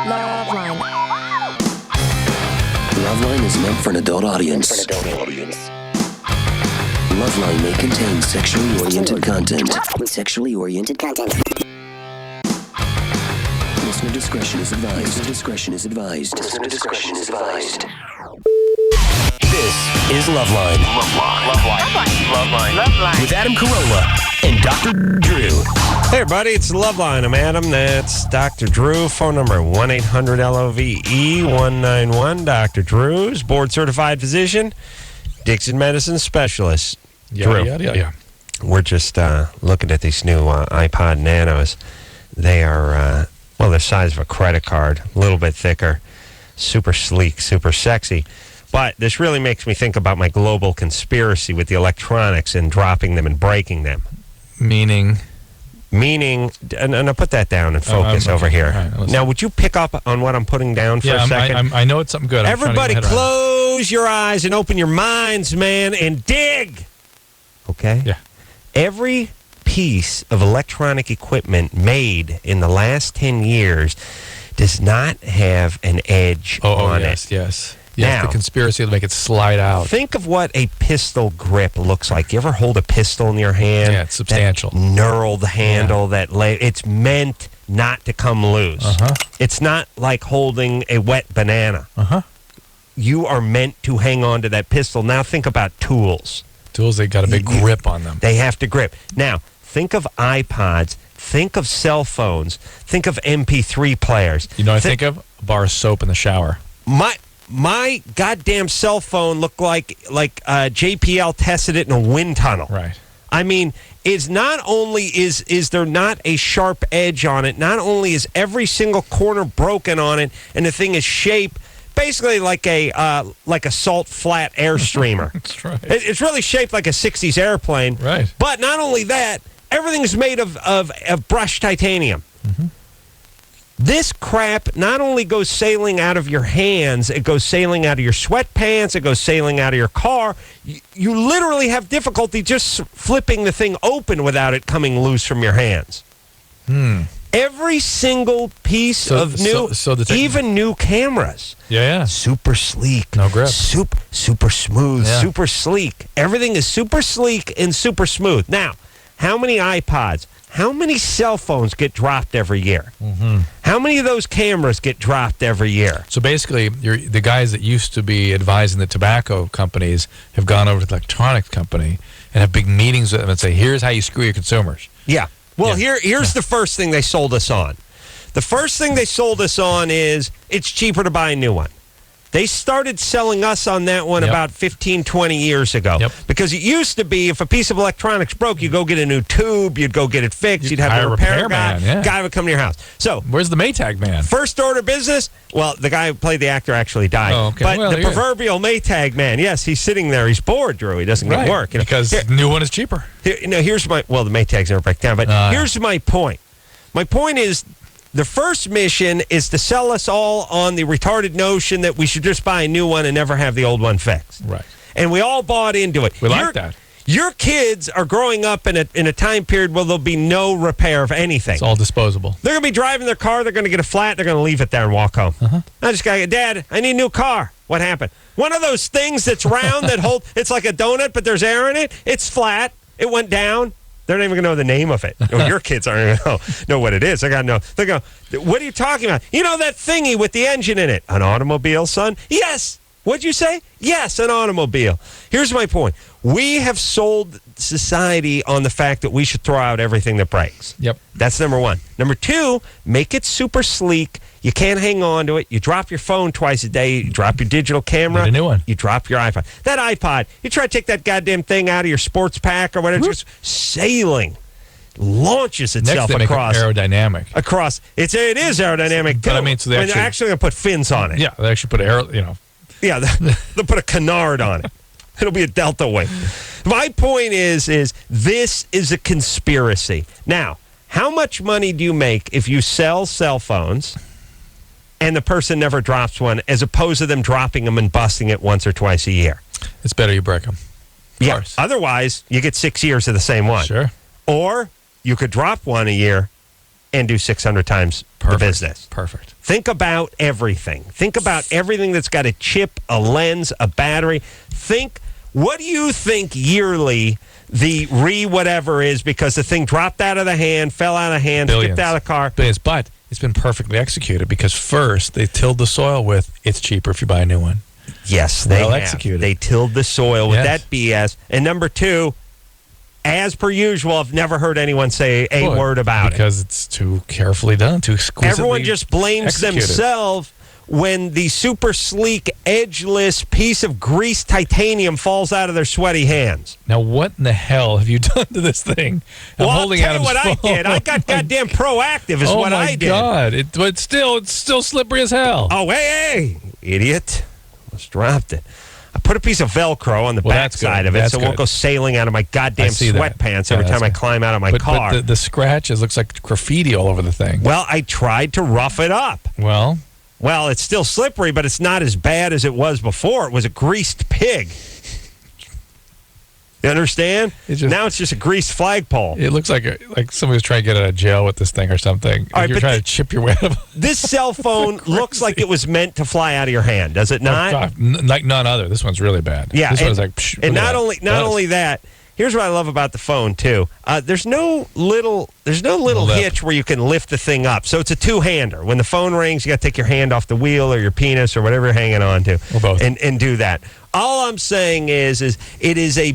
LoveLine. LoveLine is meant for an adult audience. LoveLine may contain sexually oriented content. Listener discretion is advised. This is LoveLine. LoveLine. With Adam Carolla and Dr. Drew. Hey, everybody, it's LoveLine. I'm Adam. That's Dr. Drew. Phone number 1-800-LOVE-191. Dr. Drew's board-certified physician, Dixon Medicine Specialist. Drew. Yeah. We're just looking at these new iPod Nanos. They are, they're the size of a credit card, a little bit thicker, super sleek, super sexy. But this really makes me think about my global conspiracy with the electronics and dropping them and breaking them. Meaning, and I'll put that down and focus over here. Right, now, would you pick up on what I'm putting down for a second? I know it's something good. Everybody close your eyes and open your minds, man, and dig. Okay? Yeah. Every piece of electronic equipment made in the last 10 years does not have an edge on it. Yes. Now, the conspiracy to make it slide out. Think of what a pistol grip looks like. You ever hold a pistol in your hand? Yeah, it's substantial. That knurled handle, it's meant not to come loose. It's not like holding a wet banana. You are meant to hang on to that pistol. Now think about tools. Tools, they got a big grip on them. They have to grip. Now, think of iPods. Think of cell phones. Think of MP3 players. You know what I think of? A bar of soap in the shower. My goddamn cell phone looked like JPL tested it in a wind tunnel. Right. I mean, is not only is there not a sharp edge on it, not only is every single corner broken on it, and the thing is shaped basically like a salt flat Airstreamer. That's right. It's really shaped like a 60s airplane. Right. But not only that, everything's made of brushed titanium. This crap not only goes sailing out of your hands, it goes sailing out of your sweatpants, it goes sailing out of your car. You literally have difficulty just flipping the thing open without it coming loose from your hands. Every single piece of new, even new cameras. Yeah. Super sleek. No grip. Super smooth, super sleek. Everything is super sleek and super smooth. Now, how many iPods? How many cell phones get dropped every year? How many of those cameras get dropped every year? So basically, the guys that used to be advising the tobacco companies have gone over to the electronics company and have big meetings with them and say, here's how you screw your consumers. Yeah. Well, here's the first thing they sold us on. The first thing they sold us on is it's cheaper to buy a new one. They started selling us on that one about 15, 20 years ago. Because it used to be if a piece of electronics broke, you'd go get a new tube, you'd go get it fixed, you'd have a repair guy. Guy would come to your house. So where's the Maytag man? First order business, well, the guy who played the actor actually died. Oh, okay. But well, the proverbial Maytag man, yes, he's sitting there. He's bored, Drew. He doesn't get work. Because the new one is cheaper. Here's the Maytags never break down, but here's my point. My point is, the first mission is to sell us all on the retarded notion that we should just buy a new one and never have the old one fixed. Right. And we all bought into it. We like that. Your kids are growing up in a time period where there'll be no repair of anything. It's all disposable. They're going to be driving their car. They're going to get a flat. They're going to leave it there and walk home. I just got to go, Dad, I need a new car. What happened? One of those things that's round that it's like a donut, but there's air in it. It's flat. It went down. They're not even going to know the name of it. Your kids aren't going to know what it is. They got to know. They go, what are you talking about? You know that thingy with the engine in it? An automobile, son? Yes. What'd you say? Yes, an automobile. Here's my point. We have sold society on the fact that we should throw out everything that breaks. Yep. That's number one. Number two, make it super sleek. You can't hang on to it. You drop your phone twice a day. You drop your digital camera. Get a new one. You drop your iPod. That iPod, you try to take that goddamn thing out of your sports pack or whatever, just sailing. Launches itself Next, they across. Make it aerodynamic. It is aerodynamic. But I mean, so they're actually going to put fins on it. Yeah, they actually put Yeah, they'll put a canard on it. It'll be a delta wing. My point is this is a conspiracy. Now, how much money do you make if you sell cell phones and the person never drops one, as opposed to them dropping them and busting it once or twice a year? It's better you break them. Yeah. Otherwise, you get 6 years of the same one. Sure. Or you could drop one a year and do 600 times the business. Perfect. Think about everything. Think about everything that's got a chip, a lens, a battery. What do you think yearly the whatever is because the thing dropped out of the hand, fell out of hand, skipped out of the car? Billions, but it's been perfectly executed because first they tilled the soil with it's cheaper if you buy a new one. Yes, they have. Executed. They tilled the soil with that BS. And number two, as per usual, I've never heard anyone say a word about it. Because it's too carefully done, too exquisitely Everyone just blames themselves when the super sleek, edgeless piece of greased titanium falls out of their sweaty hands. Now, what in the hell have you done to this thing? I'll tell you what I did. I got goddamn proactive is what I did. Oh, my God. But it's still slippery as hell. Oh, hey, idiot. Almost dropped it. I put a piece of Velcro on the back side of it so it won't go sailing out of my goddamn sweatpants every time I climb out of my car. But the scratches looks like graffiti all over the thing. Well, I tried to rough it up. Well, it's still slippery, but it's not as bad as it was before. It was a greased pig. You understand? Now it's just a greased flagpole. It looks like somebody's trying to get out of jail with this thing or something. All right, you're trying to chip your way out of it. This cell phone looks like it was meant to fly out of your hand, does it not? Oh, God, like none other. This one's really bad. Yeah, this one's like. And not only that. Here's what I love about the phone too. There's no little hitch where you can lift the thing up. So it's a two-hander. When the phone rings, you got to take your hand off the wheel or your penis or whatever you're hanging on to, or both, and do that. All I'm saying is it is a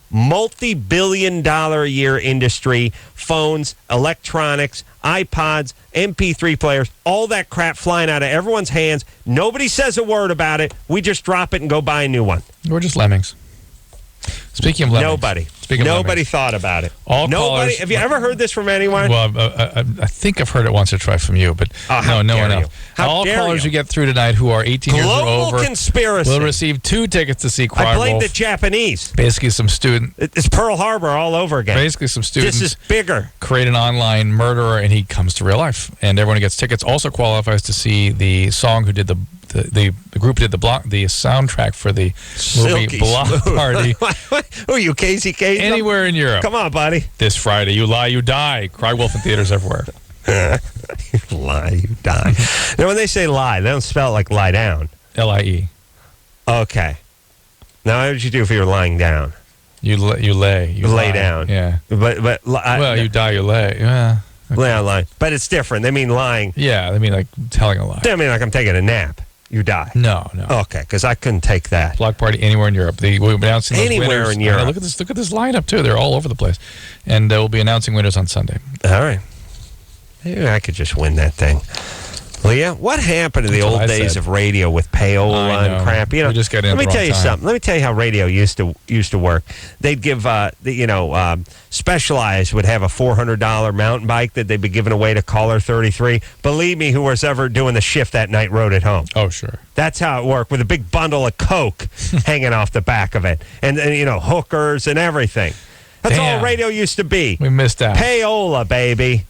multi-billion-dollar a year industry. Phones, electronics, iPods, MP3 players, all that crap flying out of everyone's hands. Nobody says a word about it. We just drop it and go buy a new one. We're just lemmings. Speaking of lemmings. Nobody thought about it. Nobody. Have you ever heard this from anyone? Well, I think I've heard it once or twice from you, but no one else. All callers who get through tonight who are 18 years or over conspiracy. will receive 2 tickets to see Cry I blame Wolf. the Japanese. Basically, some student. It's Pearl Harbor all over again. Basically, some students. This is bigger. Create an online murderer, and he comes to real life. And everyone who gets tickets also qualifies to see the song who did the group did the soundtrack for the movie Block Party. Who are you, Casey Kasem? Anywhere in Europe. Come on, buddy. This Friday, you lie, you die. Cry Wolf in theaters everywhere. You lie, you die. Now, when they say lie, they don't spell it like lie down. L-I-E. Okay. Now, what would you do if you were lying down? You lay. You lay lie. down. Yeah. But you die, you lay. Yeah. Okay. Lay on lying. But it's different. They mean lying. Yeah, they mean like telling a lie. They mean like I'm taking a nap. You die. No. Okay, because I couldn't take that. Block Party anywhere in Europe. We'll be announcing those anywhere winners. In Europe. Look at this lineup too. They're all over the place, and we'll be announcing winners on Sunday. All right. Maybe I could just win that thing. Leah, what happened to the old days of radio with payola and crap? You know, we just got in let me at the tell wrong you time. something. Let me tell you how radio used to work. They'd give, Specialized would have a $400 mountain bike that they'd be giving away to caller 33. Believe me, who was ever doing the shift that night rode it home. Oh, sure. That's how it worked, with a big bundle of Coke hanging off the back of it, and hookers and everything. That's all radio used to be. We missed out. Payola, baby.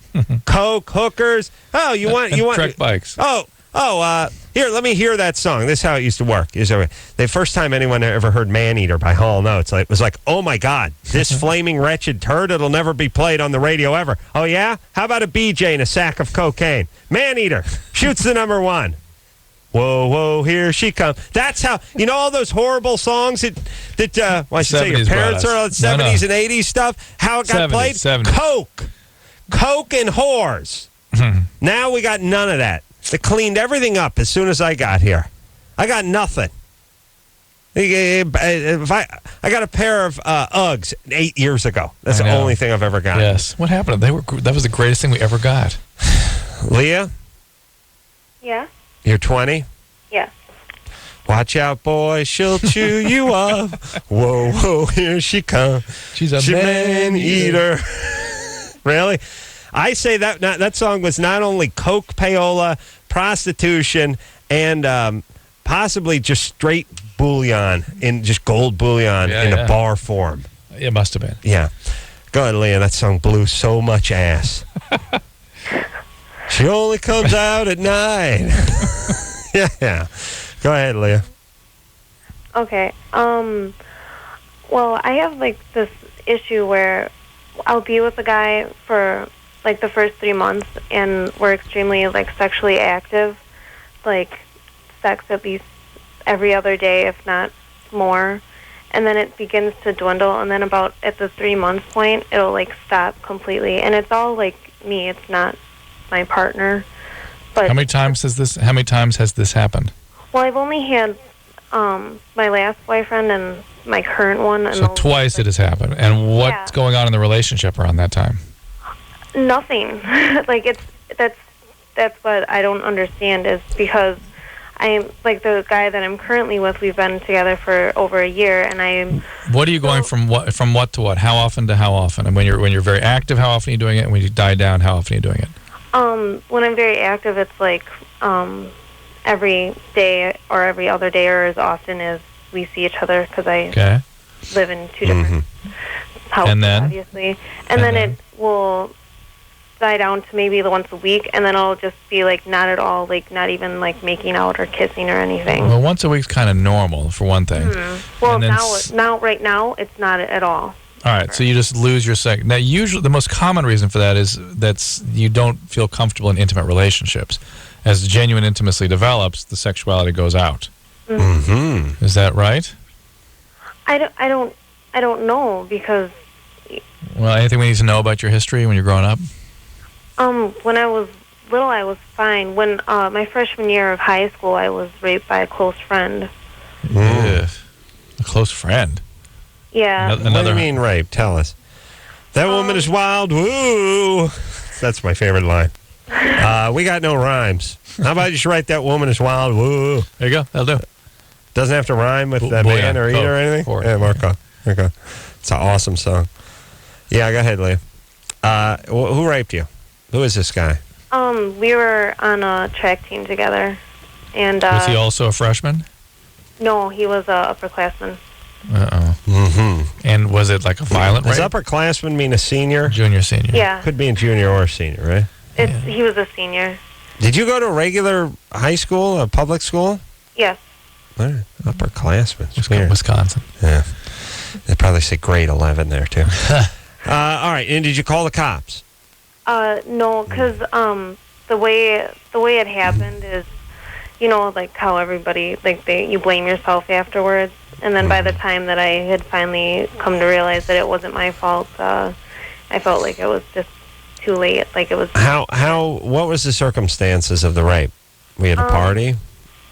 Coke, hookers. Oh, you want Trek bikes. Here, let me hear that song. This is how it used to work. The first time anyone ever heard "Maneater" by Hall & Oates, it was like, oh my God, this flaming wretched turd, it'll never be played on the radio ever. Oh yeah? How about a BJ and a sack of cocaine? Maneater shoots the number 1. Whoa, whoa, here she comes. That's how, all those horrible songs that I should say your parents are, 70s and 80s stuff, how it got 70s, played? 70s. Coke and whores. Now we got none of that. They cleaned everything up as soon as I got here. I got nothing. I got a pair of Uggs 8 years ago. That's the only thing I've ever gotten. Yes. What happened? That was the greatest thing we ever got. Leah? Yeah? You're 20? Yeah. Watch out, boy, she'll chew you up. Whoa, whoa, here she comes. She's a man-eater. Really? I say that song was not only coke, payola, prostitution, and possibly just straight bullion, just gold bullion in a bar form. It must have been. Yeah. Go ahead, Leah. That song blew so much ass. She only comes out at 9. Yeah. Go ahead, Leah. Okay. Well, I have this issue where I'll be with a guy for like the first 3 months, and we're extremely like sexually active, like sex at least every other day, if not more. And then it begins to dwindle, and then about at the 3 month point, it'll like stop completely. And it's all like me; it's not my partner. But How many times has this happened? well, I've only had my last boyfriend and my current one. And So twice it has happened. And what's going on in the relationship around that time? Nothing. Like that's what I don't understand, is because I'm like the guy that I'm currently with. We've been together for over a year, and I'm. What are you going from what to what? How often to how often? And when you're very active, how often are you doing it? And when you die down, how often are you doing it? When I'm very active, it's like every day or every other day, or as often as we see each other, because I live in two different houses, And then? obviously. And then it will die down to maybe once a week, and then I'll just be like not at all, like not even like making out or kissing or anything. Well, once a week's kind of normal for one thing. Well, And then right now, it's not at all. All right, so you just lose your sex. Now, usually the most common reason for that is you don't feel comfortable in intimate relationships. As genuine intimacy develops, the sexuality goes out. Mm-hmm. Is that right? I don't know, because Well, anything we need to know about your history when you're growing up? when I was little, I was fine. When my freshman year of high school, I was raped by a close friend. Ugh. A close friend. Yeah. What do you mean rape? Tell us. That woman is wild. Woo! That's my favorite line. We got no rhymes. How about you just write that woman is wild? Woo! There you go. That'll do. Doesn't have to rhyme with Boy, man or eat yeah. or anything? Or- Yeah, Marco. Okay. It's an awesome song. Yeah, go ahead, Leah. Who raped you? Who is this guy? We were on a track team together, and Was he also a freshman? no, he was a upperclassman. Uh-oh. Mm-hmm. And was it like a violent Does rape? upperclassman mean a senior? Junior, senior? Yeah, Could be a junior or a senior, right? he was a senior. Did you go to a regular high school, a public school? Yes. All right. Upperclassmen. It's weird. Wisconsin. Yeah. They probably say grade 11 there, too. All right. And did you call the cops? No, because the way it happened is, you know, like how everybody, like you blame yourself afterwards, and then by the time that I had finally come to realize that it wasn't my fault, I felt like it was just too late. Like it was. What was the circumstances of the rape? We had a party?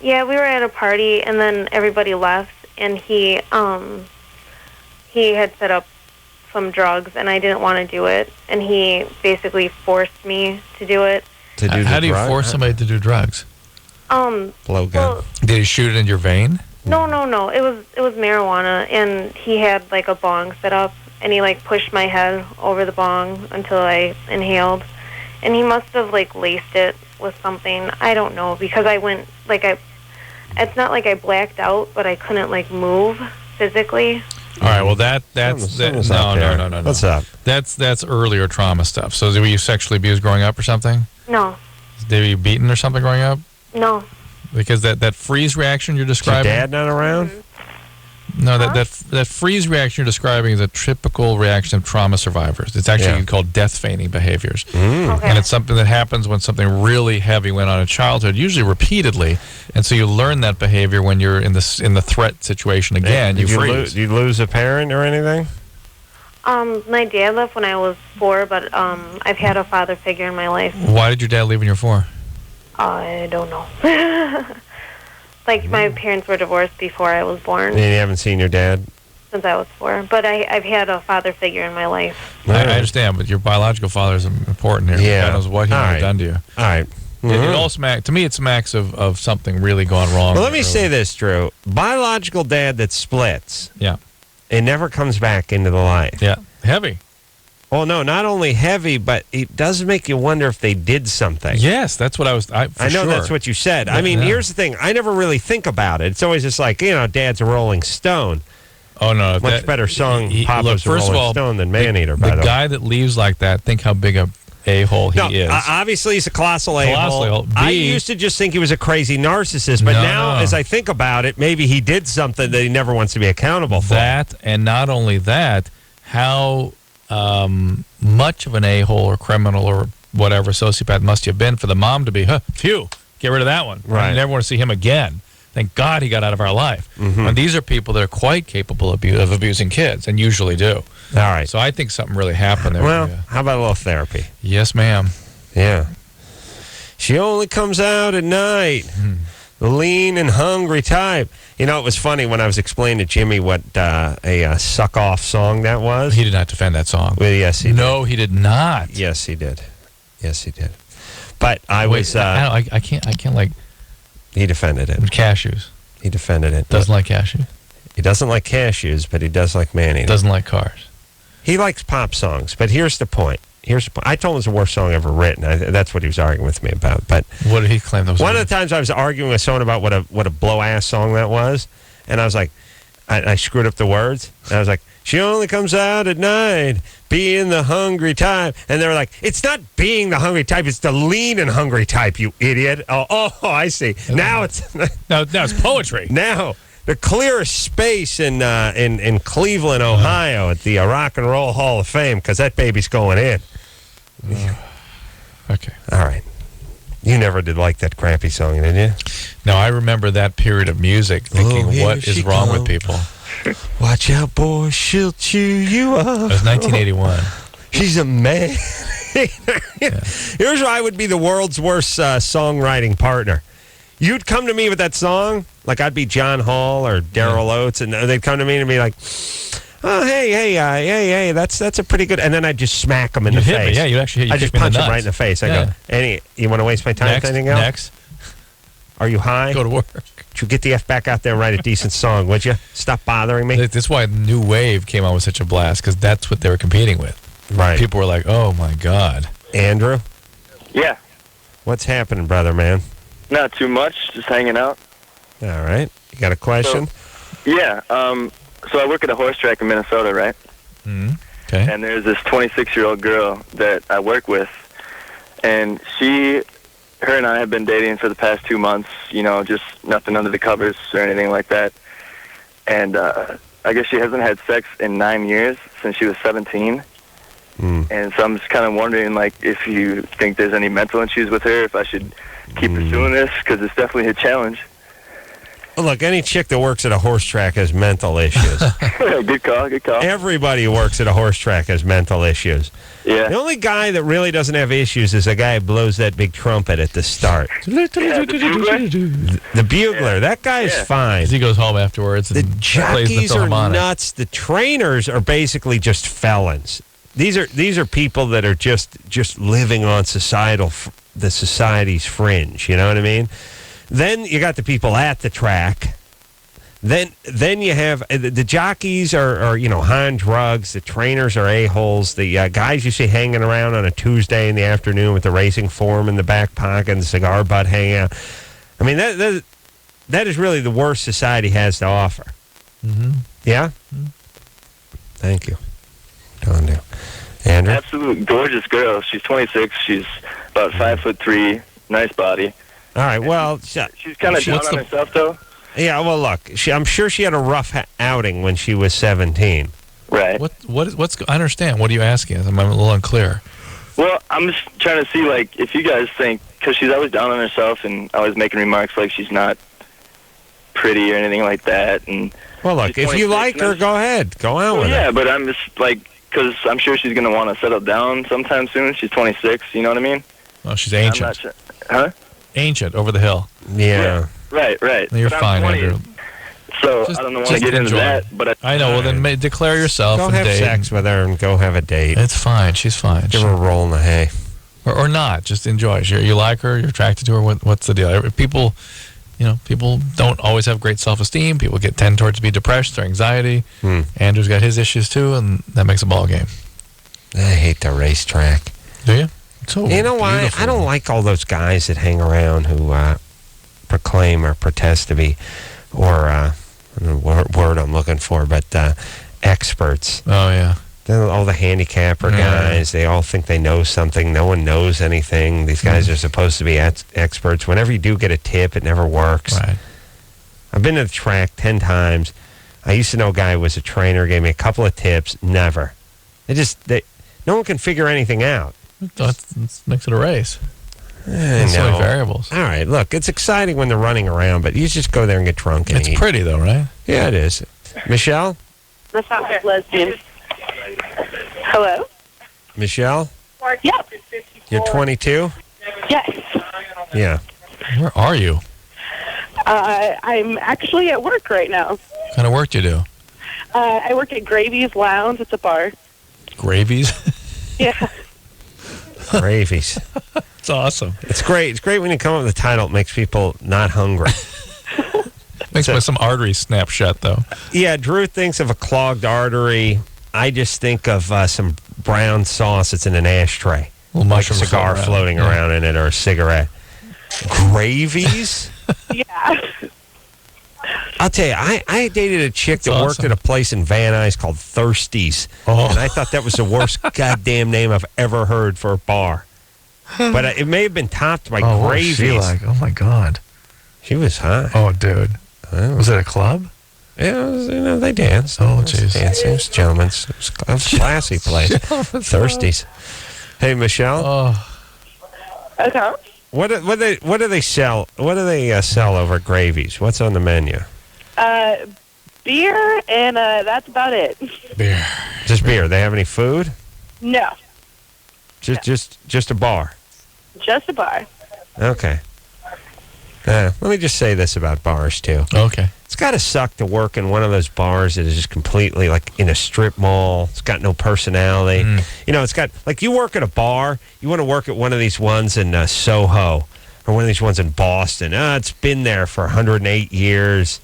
Yeah, we were at a party, and then everybody left, and he had set up some drugs, and I didn't want to do it, and he basically forced me to do it. How do you force somebody to do drugs? Blow gun. Well, Did he shoot it in your vein? no. It was marijuana, and he had like a bong set up, and he like pushed my head over the bong until I inhaled, and he must have like laced it with something. I don't know, because I went like it's not like I blacked out, but I couldn't like move physically. All right. Well, that's Something's no. up there. What's up? That's earlier trauma stuff. So, were you sexually abused growing up or something? No. Were you beaten or something growing up? No. Because that freeze reaction you're Is your describing. dad not around? No, that freeze reaction you're describing is a typical reaction of trauma survivors. It's actually called death feigning behaviors. Okay. And it's something that happens when something really heavy went on in childhood, usually repeatedly. And so you learn that behavior when you're in the threat situation again. Did you freeze. Did you lose a parent or anything? My dad left when I was 4, but I've had a father figure in my life. Why did your dad leave when you were 4? I don't know. Like, my parents were divorced before I was born, And you haven't seen your dad? since I was 4. But I've had a father figure in my life. I understand, but your biological father is important here. Yeah. God knows what he All might have right. done to you. All right. It all to me, it smacks of something really gone wrong. Well, let me say this, Drew. Biological dad that splits, Yeah. it never comes back into the life. Yeah. Heavy. Well, no, not only heavy, but it does make you wonder if they did something. Yes, that's what I was. I know that's what you said. I mean, here's the thing. I never really think about it. It's always just like, Dad's a Rolling Stone. Oh, no. Much better song, look, Papa's a first of Rolling all, Stone than Man-Eater, by the way. The guy that leaves like that, think how big a a-hole he is. Obviously, he's a colossal a-hole. I used to just think he was a crazy narcissist, but now, as I think about it, maybe he did something that he never wants to be accountable for. That, and not only that, how much of an a-hole or criminal or whatever sociopath must he have been for the mom to be, phew, get rid of that one. Right. I never want to see him again. Thank God he got out of our life. Mm-hmm. And these are people that are quite capable of abusing kids and usually do. All right. So I think something really happened there. Well, how about a little therapy? Yes, ma'am. Yeah. She only comes out at night. The lean and hungry type. You know, it was funny when I was explaining to Jimmy what a suck-off song that was. He did not defend that song. Well, yes, he did. No, he did not. Yes, he did. Yes, he did. But I Wait, was... I can't like he defended it. cashews. He defended it. Doesn't like cashews. He doesn't like cashews, but he does like man-eating. Doesn't like cars. He likes pop songs, but here's the point. I told him it's the worst song ever written. That's what he was arguing with me about. But What did he claim that was? one of the times I was arguing with someone about what a blow-ass song that was, and I was like, I screwed up the words, and I was like, she only comes out at night, being the hungry type. And they were like, it's not being the hungry type, it's the lean and hungry type, you idiot. Oh, I see. Now it's... Now it's poetry. Now, the clearest space in Cleveland, Ohio, at the Rock and Roll Hall of Fame, because that baby's going in. Okay. All right. You never did like that crappy song, did you? No, I remember that period of music thinking, here what is she wrong with comes. people? Watch out, boy, she'll chew you up. It was 1981. She's a man. Here's why I would be the world's worst songwriting partner. You'd come to me with that song, like I'd be John Hall or Daryl Oates, and they'd come to me and be like, oh, hey, that's a pretty good... And then I'd just smack them in the Hit me. face. Yeah, you actually I just punch him right in the face. I go, you want to waste my time with anything else? Next. Are you high? Go to work. Would you get the F back out there and write a decent song, would you? Stop bothering me. That's why New Wave came out with such a blast, because that's what they were competing with. Right. People were like, oh, my God. Andrew, Yeah, what's happening, brother, man? not too much, just hanging out. All right. You got a question? Yeah, so I work at a horse track in Minnesota, right? Okay. And there's this 26-year-old girl that I work with, and her and I have been dating for the past 2 months, just nothing under the covers or anything like that. And I guess she hasn't had sex in 9 years, since she was 17. And so I'm just kind of wondering, like, if you think there's any mental issues with her, if I should keep pursuing this, because it's definitely a challenge. Well, look, any chick that works at a horse track has mental issues. Good call. Everybody who works at a horse track has mental issues. Yeah. The only guy that really doesn't have issues is a guy who blows that big trumpet at the start. The bugler? The bugler. That guy's fine. He goes home afterwards and The plays the jockeys are Philharmonic. nuts. The trainers are basically just felons. These are people that are just living on the society's fringe. You know what I mean? Then you got the people at the track. Then you have the jockeys are high on drugs. The trainers are a-holes. The guys you see hanging around on a Tuesday in the afternoon with the racing form in the back pocket and the cigar butt hanging out. I mean, that is really the worst society has to offer. Mm-hmm. Yeah? Mm-hmm. Thank you. Don't do. Andrew? Absolute gorgeous girl. She's 26. She's about 5'3", nice body. All right, well... She's kind of down on herself, though. Yeah, well, look, I'm sure she had a rough outing when she was 17. Right. I understand. What are you asking? I'm a little unclear. Well, I'm just trying to see, like, if you guys think, because she's always down on herself and always making remarks like she's not pretty or anything like that. And well, look, if you like her, go ahead. Go out with her. Yeah, but I'm just, like, because I'm sure she's going to want to settle down sometime soon. She's 26, you know what I mean? Oh, she's ancient. I'm not sure. Huh? Ancient, over the hill. Yeah. Right. No, you're fine, Andrew. So I don't want to get into that, but I know. Well, then declare yourself. Go and have date. sex with her and go have a date. It's fine. She's fine. Give her a roll in the hay. Or not. Just enjoy. You like her. You're attracted to her. What's the deal? People don't always have great self-esteem. People tend towards be depressed or anxiety. Andrew's got his issues too, and that makes a ball game. I hate the racetrack. Do you? So you know why? I don't like all those guys that hang around who proclaim or protest to be, or I don't know what word I'm looking for, but experts. Oh, yeah. All the handicapper guys, they all think they know something. No one knows anything. These guys are supposed to be experts. Whenever you do get a tip, it never works. Right. I've been to the track 10 times. I used to know a guy who was a trainer, gave me a couple of tips. Never No one can figure anything out. Let's make it a race. I There's so know. many variables. All right, look, it's exciting when they're running around, but you just go there and get drunk and It's eat. pretty, though, right? Yeah, it is. Michelle? That's not lesbian. Hello? Michelle? Yep. You're 22? Yes. Yeah. Where are you? I'm actually at work right now. What kind of work do you do? I work at Gravy's Lounge. It's a bar. Gravies? Yeah. Gravies. It's awesome. It's great. It's great when you come up with a title. It makes people not hungry. Makes some arteries snap shut, though. Yeah, Drew thinks of a clogged artery. I just think of some brown sauce that's in an ashtray. Little Like a mushroom cigar floating around in it or a cigarette. Gravies? Yeah. I'll tell you, I dated a chick That's that worked awesome. at a place in Van Nuys called Thirsties. Oh. And I thought that was the worst goddamn name I've ever heard for a bar. But it may have been topped by Oh, what was Gravies. she like? Oh, my God. She was hot. Oh, dude. Was it a club? Yeah, it was, they danced. Oh, It was jeez. dancing. It was gentlemen's. It was a classy place. Thirsties. Hey, Michelle. Oh, Okay. What do they sell? What do they sell over at Gravies? What's on the menu? Beer, and that's about it. beer. Just beer. They have any food? No. Just a bar. Just a bar. Okay. Let me just say this about bars too. Okay. It's got to suck to work in one of those bars that is just completely like in a strip mall. It's got no personality. It's got, like, you work at a bar, you want to work at one of these ones in Soho or one of these ones in Boston. It's been there for 108 years.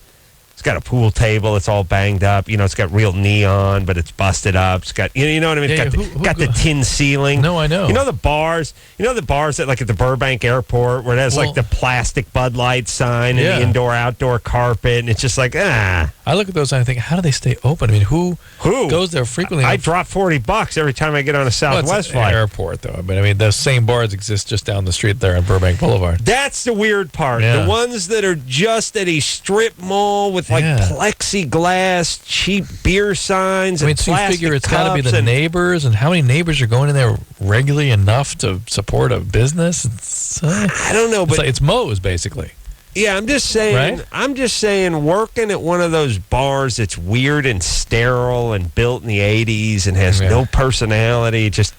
It's got a pool table. It's all banged up. It's got real neon, but it's busted up. It's got, you know what I mean? It's got the tin ceiling. No, I know. You know the bars that, like, at the Burbank Airport where it has like the plastic Bud Light sign and the indoor-outdoor carpet, and it's just like, I look at those and I think, how do they stay open? I mean, who goes there frequently? I drop $40 every time I get on a Southwest flight. Airport, though. But I mean, those same bars exist just down the street there on Burbank Boulevard. That's the weird part. Yeah. The ones that are just at a strip mall with like plexiglass, cheap beer signs, I mean, and so you plastic figure it's got to be cups the and- neighbors, and how many neighbors are going in there regularly enough to support a business? I don't know, but it's Moe's, basically. yeah, I'm just saying. Right? I'm just saying, working at one of those bars that's weird and sterile and built in the '80s and has no personality, just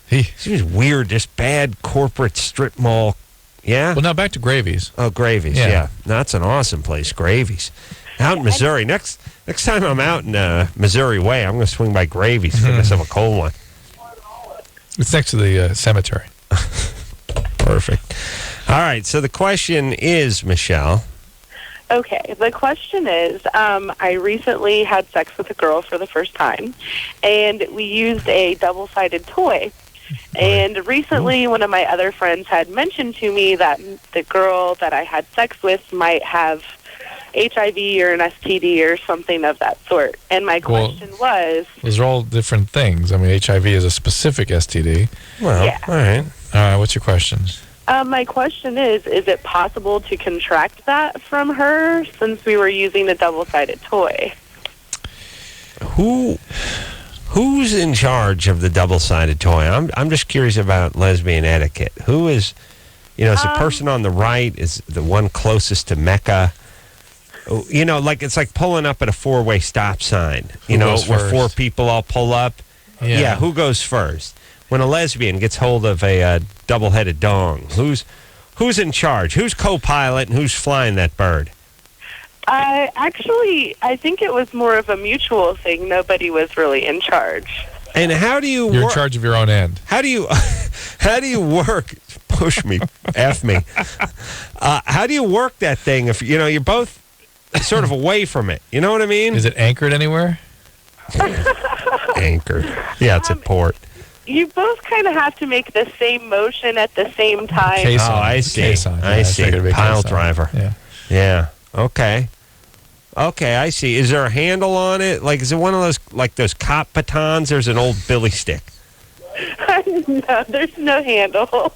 seems weird. Just bad corporate strip mall. Yeah. Well, now back to Gravies. Oh, Gravies. Yeah. That's an awesome place. Gravies. Out in Missouri. Next time I'm out in Missouri Way, I'm going to swing by Gravies, get myself a cold one. It's next to the cemetery. Perfect. All right. So the question is, Michelle. Okay, the question is, I recently had sex with a girl for the first time, and we used a double-sided toy. And recently, one of my other friends had mentioned to me that the girl that I had sex with might have HIV or an STD or something of that sort. And my question was... Those are all different things. I mean, HIV is a specific STD. Well, Yeah. all right. What's your question? my question is it possible to contract that from her since we were using a double-sided toy? Who's in charge of the double-sided toy? I'm just curious about lesbian etiquette. Who is, is the person on the right is the one closest to Mecca? Like it's like pulling up at a four-way stop sign. Who goes where first? four people all pull up. Yeah. Who goes first? When a lesbian gets hold of a double-headed dong, who's in charge? Who's co-pilot and who's flying that bird? I think it was more of a mutual thing. Nobody was really in charge. And how do you You're work? in charge of your own end. How do you work? Push me, F me. How do you work that thing if you're both sort of away from it? You know what I mean? Is it anchored anywhere? Anchored? Yeah, it's at port. You both kind of have to make the same motion at the same time. Caisson. I see. Caisson. Yeah, I see. figured it'd be Pile caisson. driver. Yeah. Yeah. Okay. I see. Is there a handle on it? Like, is it one of those, like those cop batons? There's an old billy stick. No, there's no handle.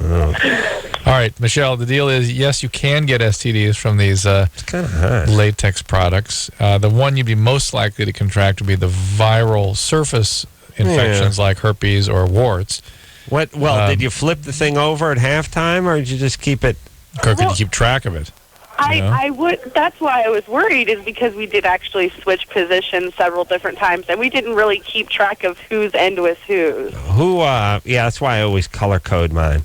All right, Michelle, the deal is, yes, you can get STDs from these It's kind of hot. latex products. The one you'd be most likely to contract would be the viral surface infections like herpes or warts. What? Well, did you flip the thing over at halftime, or did you just keep it? Or could you keep track of it? I would. That's why I was worried, is because we did actually switch positions several different times, and we didn't really keep track of whose end was whose. Yeah, that's why I always color code mine.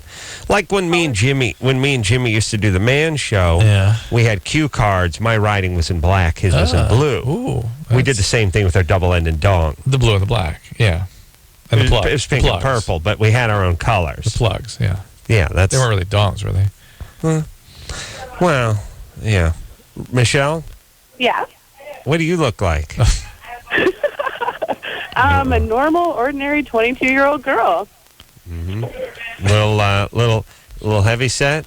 Like when me and Jimmy used to do the man show, we had cue cards. My writing was in black, his was in blue. Ooh, we did the same thing with our double-ended dong. The blue and the black, yeah. And the plugs. It was pink and purple, but we had our own colors. The plugs, yeah. Yeah, They weren't really dongs, were they? Well, yeah. Michelle? Yeah. What do you look like? I'm a normal, ordinary 22-year-old girl. Little heavy set?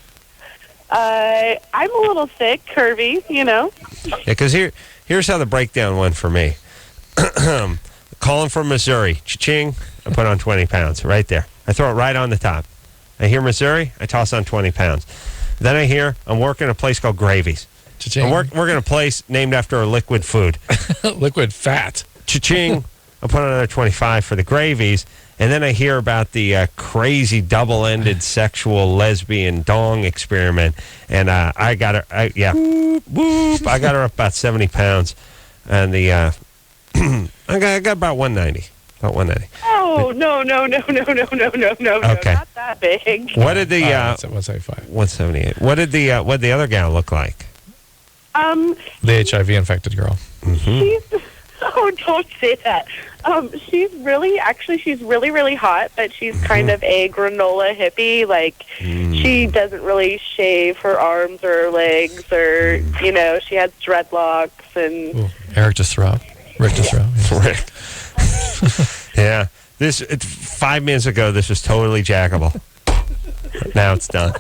I'm a little thick, curvy, you know. Yeah, because here's how the breakdown went for me. Calling from Missouri. Cha-ching. I put on 20 pounds right there. I throw it right on the top. I hear Missouri. I toss on 20 pounds. Then I hear I'm working at a place called Gravy's. Cha-ching. I'm working at a place named after a liquid food. Liquid fat. Cha-ching. I put on another 25 for the Gravy's. And then I hear about the crazy double-ended sexual lesbian dong experiment. And I got her, whoop, I got her up about 70 pounds. And the, I got about 190. About 190. Oh, no. Okay. Not that big. What did the, 175. 178. What did the other gal look like? The HIV-infected girl. She's... Oh, don't say that. She's really hot, but she's kind of a granola hippie. Like, she doesn't really shave her arms or her legs, or, you know, she has dreadlocks and... Ooh, Eric just threw up. Rick just threw up. Rick. Yeah. 5 minutes ago, this was totally jackable. Now it's done.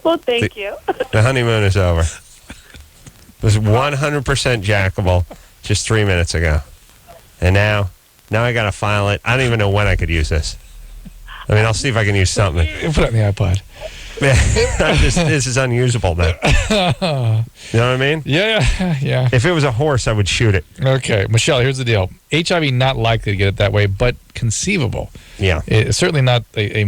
Well, thank you. The honeymoon is over. It was 100% jackable just 3 minutes ago. And now I got to file it. I don't even know when I could use this. I mean, I'll see if I can use something. Put it on the iPod. This is unusable now. You know what I mean? Yeah. If it was a horse, I would shoot it. Okay, Michelle, here's the deal. HIV not likely to get it that way, but conceivable. Yeah. It's certainly not a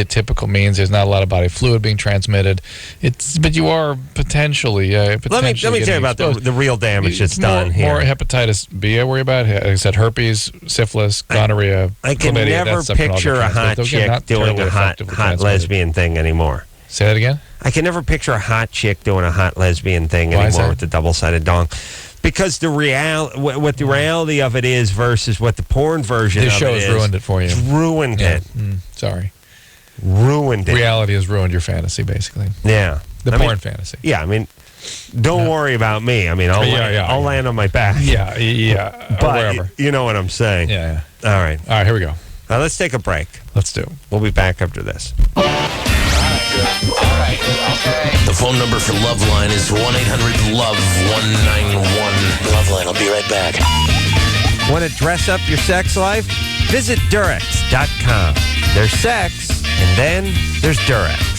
typical means. There's not a lot of body fluid being transmitted. But you are potentially Let me tell you about the real damage that's done here. More hepatitis B I worry about. Like I said, herpes, syphilis, gonorrhea, I can chlamydia, never that stuff can all picture get a hot transmitted. chick doing a hot lesbian thing anymore. Say that again? I can never picture a hot chick doing a hot lesbian thing anymore with the double-sided dong. Because what the reality of it is versus what the porn version of it is. This show has ruined it for you. It's ruined it. Sorry. Ruined it. Reality has ruined your fantasy, basically. Yeah. The porn fantasy. Yeah, I mean, don't worry about me. I mean, I'll land on my back. Yeah. But wherever. You know what I'm saying. Yeah. All right, here we go. Let's take a break. Let's do it. We'll be back after this. The phone number for LoveLine is 1-800-LOVE-191. LoveLine, I'll be right back. Want to dress up your sex life? Visit Durex.com. There's sex, and then there's Durex.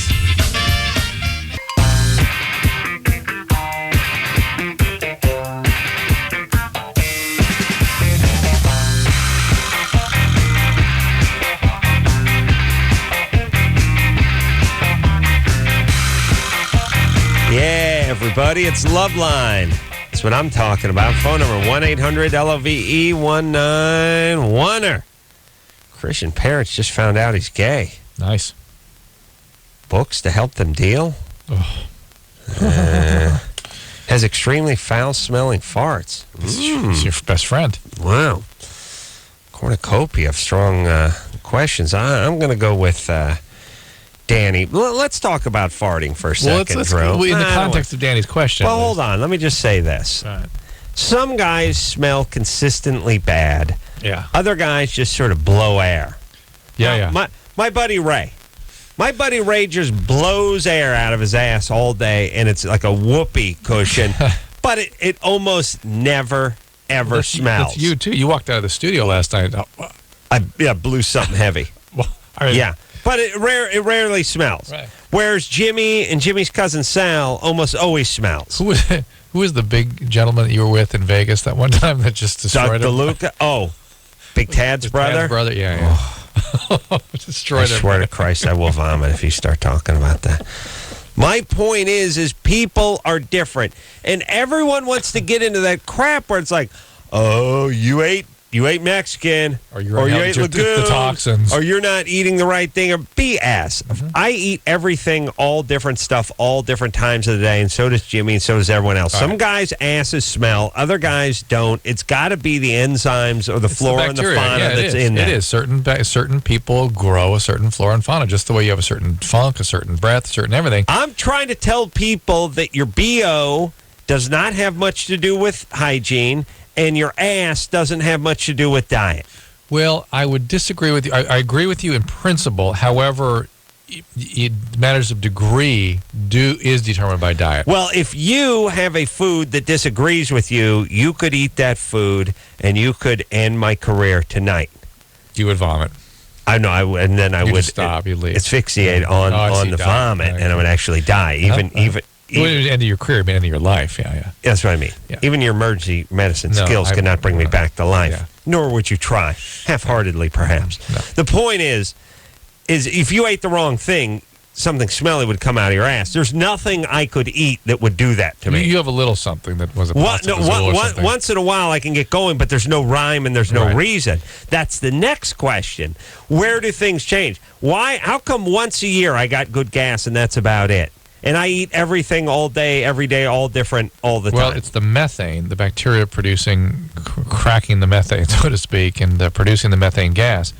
Yeah, everybody, it's LoveLine. That's what I'm talking about. Phone number 1-800-LOVE-191. Christian parents just found out he's gay. Nice. Books to help them deal. Has extremely foul-smelling farts. He's your best friend. Wow. Cornucopia of strong questions. I'm going to go with... Danny, let's talk about farting for a second, Drew. In the context of Danny's question. Well, hold on. Let me just say this. Right. Some guys smell consistently bad. Yeah. Other guys just sort of blow air. Yeah. My buddy Ray. My buddy Ray just blows air out of his ass all day, and it's like a whoopee cushion. But it almost never, ever smells. That's you, too. You walked out of the studio last night. I blew something heavy. Yeah. But it rarely smells. Right. Whereas Jimmy and Jimmy's cousin Sal almost always smells. Who was the big gentleman that you were with in Vegas that one time that just destroyed DeLuca? Oh, Big Tad's brother? Tad's brother, yeah. Destroy I their swear to Christ, I will vomit if you start talking about that. My point is people are different. And everyone wants to get into that crap where it's like, oh, you ate Mexican, Or you ate the Lagoon, toxins. or you're not eating the right thing, or BS. I eat everything, all different stuff, all different times of the day, and so does Jimmy, and so does everyone else. All Some right. guys' asses smell, other guys don't. It's got to be the enzymes or the flora and the fauna that's in there. It is. Certain people grow a certain flora and fauna, just the way you have a certain funk, a certain breath, certain everything. I'm trying to tell people that your BO does not have much to do with hygiene, and your ass doesn't have much to do with diet. Well, I would disagree with you. I agree with you in principle. However, matters of degree is determined by diet. Well, if you have a food that disagrees with you, you could eat that food, and you could end my career tonight. You would vomit. I know, and then I You'd would stop. You'd leave. asphyxiate on the vomit, and I would actually die. Even end of your career, but end of your life. Yeah. that's what I mean. Yeah. Even your emergency medicine No, skills cannot bring me back to life. Yeah. Nor would you try, half-heartedly, perhaps. No. The point is if you ate the wrong thing, something smelly would come out of your ass. There's nothing I could eat that would do that to me. You have a little something that was a something. Once in a while I can get going, but there's no rhyme and there's no reason. That's the next question. Where do things change? Why? How come once a year I got good gas and that's about it? And I eat everything all day, every day, all different, all the time. Well, it's the methane, the bacteria producing, cracking the methane, so to speak, and producing the methane gas.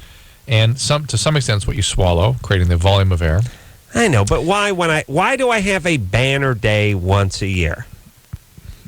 And to some extent, it's what you swallow, creating the volume of air. I know, but why do I have a banner day once a year?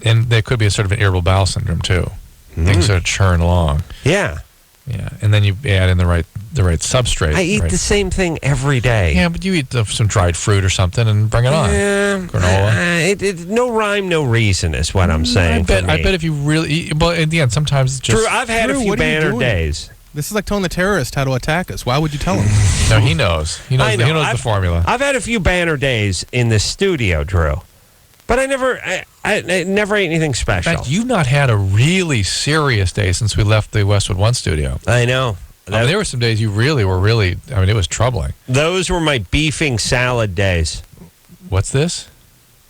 And there could be a sort of an irritable bowel syndrome, too. Things sort of churn along. Yeah. Yeah, and then you add in the right substrate. I eat the same thing every day. Yeah, but you eat some dried fruit or something and bring it on. Granola. No rhyme, no reason is what I'm saying. I bet if you really... Well, in the end, sometimes it's just... Drew, I've had a few banner days. This is like telling the terrorist how to attack us. Why would you tell him? No, he knows. He knows the formula. I've had a few banner days in the studio, Drew. But I never ate anything special. In fact, you've not had a really serious day since we left the Westwood One studio. I know. There were some days you really were it was troubling. Those were my beefing salad days. What's this?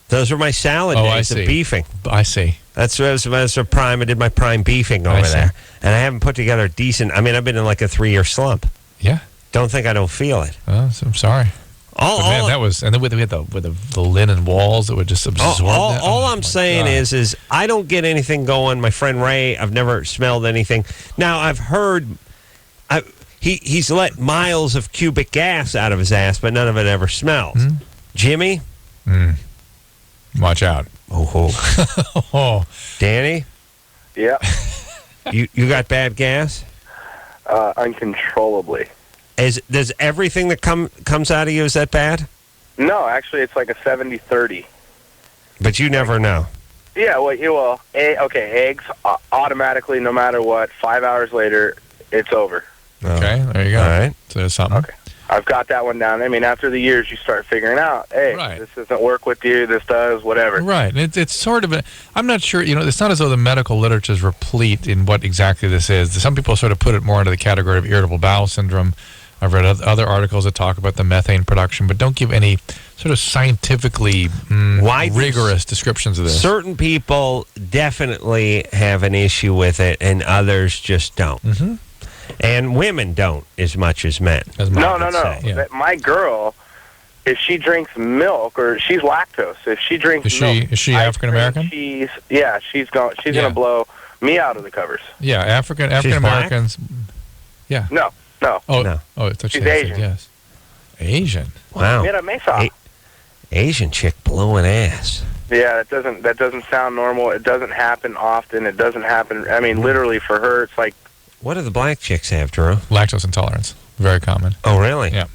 Those were my salad days of beefing. I see. That's a prime. I did my prime beefing over there. And I haven't put together a decent... I mean, I've been in like a 3-year slump. Yeah. Don't think I don't feel it. I'm sorry. That was, and then we had the linen walls that would just absorb that. All I'm saying is I don't get anything going. My friend Ray, I've never smelled anything. Now, I've heard he's let miles of cubic gas out of his ass, but none of it ever smells. Jimmy? Watch out. Oh. Danny? Yeah. You got bad gas? Uncontrollably. Does everything that comes out of you, is that bad? No, actually, it's like a 70-30. But you never know. Yeah, well, eggs automatically, no matter what, 5 hours later, it's over. Okay, there you go. All right. So there's something. Okay. I've got that one down. I mean, after the years, you start figuring out, hey, this doesn't work with you, this does, whatever. Right. It's sort of I'm not sure, it's not as though the medical literature is replete in what exactly this is. Some people sort of put it more into the category of irritable bowel syndrome. I've read other articles that talk about the methane production, but don't give any sort of scientifically rigorous descriptions of this. Certain people definitely have an issue with it, and others just don't. Mm-hmm. And women don't as much as men. No. Yeah. My girl, if she drinks milk, or she's lactose, if she drinks milk... Is she African-American? She's going to blow me out of the covers. Yeah, African-Americans... Yeah. No. Oh, no. I thought she's Asian. Yes. Asian? Wow. Mira Mesa. Asian chick blowing ass. Yeah, that doesn't sound normal. It doesn't happen often. It doesn't happen... I mean, literally, for her, it's like... What do the black chicks have, Drew? Lactose intolerance. Very common. Oh, really? Yeah.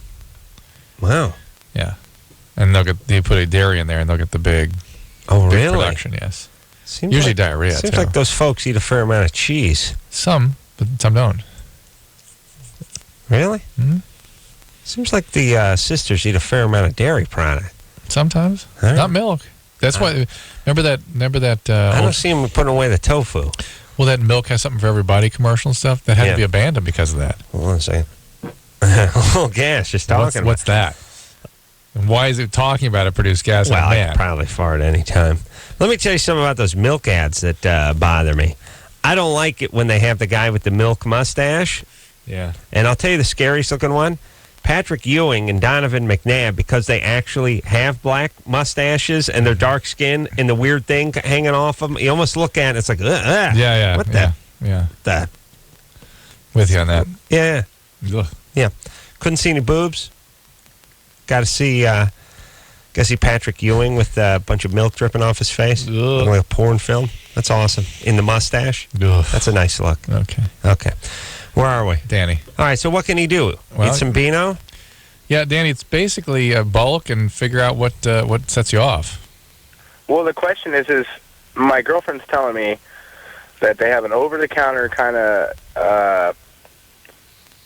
Wow. Yeah. And they put a dairy in there, and they'll get the big... Oh, big really? production, yes. Usually diarrhea, Seems like those folks eat a fair amount of cheese. Some, but some don't. Really? Mm-hmm. Seems like the sisters eat a fair amount of dairy product. Sometimes. Not milk. That's why... Remember that... I don't see them putting away the tofu. Well, that Milk Has Something for Everybody commercial and stuff, that had to be abandoned because of that. Hold on a second. Oh, gas, just talking about What's that? And why is it talking about it produce gas? Well, like I that? could probably fart any time. Let me tell you something about those milk ads that bother me. I don't like it when they have the guy with the milk mustache. Yeah. And I'll tell you the scariest looking one. Patrick Ewing and Donovan McNabb, because they actually have black mustaches and they're dark skin and the weird thing hanging off them, you almost look at it, it's like, Yeah. What the? With you on that. Yeah. Ugh. Yeah. Couldn't see any boobs. Got to see Patrick Ewing with a bunch of milk dripping off his face. Looking like a porn film. That's awesome. In the mustache. Ugh. That's a nice look. Okay. Where are we? Danny. All right, so what can he do? Well, Eat some Beano? Yeah, Danny, it's basically bulk and figure out what sets you off. Well, the question is my girlfriend's telling me that they have an over-the-counter kind of,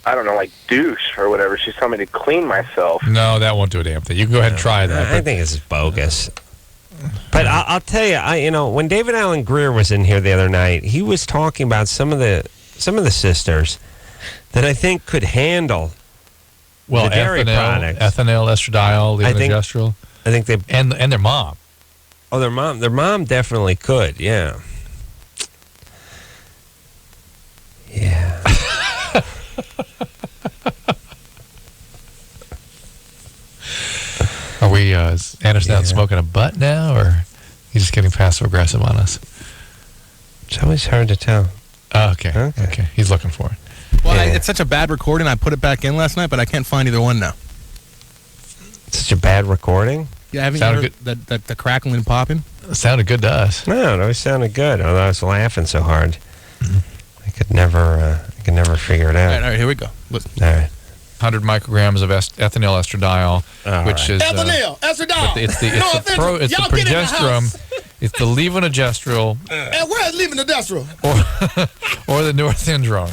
I don't know, like douche or whatever. She's telling me to clean myself. No, that won't do a damn thing. You can go ahead and try that. I think it's bogus. But I'll tell you, when David Allen Greer was in here the other night, he was talking about some of the sisters that I think could handle the dairy products. Ethanol, estradiol, levonorgestrel. I think they and their mom. Oh, their mom definitely could. Yeah. Yeah. Are we is Anderson out smoking a butt now, or he's just getting passive aggressive on us? It's always hard to tell. Oh, okay. He's looking for it. Well, it's such a bad recording. I put it back in last night, but I can't find either one now. Such a bad recording? Yeah, haven't you heard the crackling and popping? It sounded good to us. No, it always sounded good. Although I was laughing so hard, I could never figure it out. All right, here we go. Listen. All right. 100 micrograms of ethanol estradiol, which is ethanol estradiol. It's the progesterone. It's the levonorgestrel. And where's levonorgestrel? Or the norethindrone.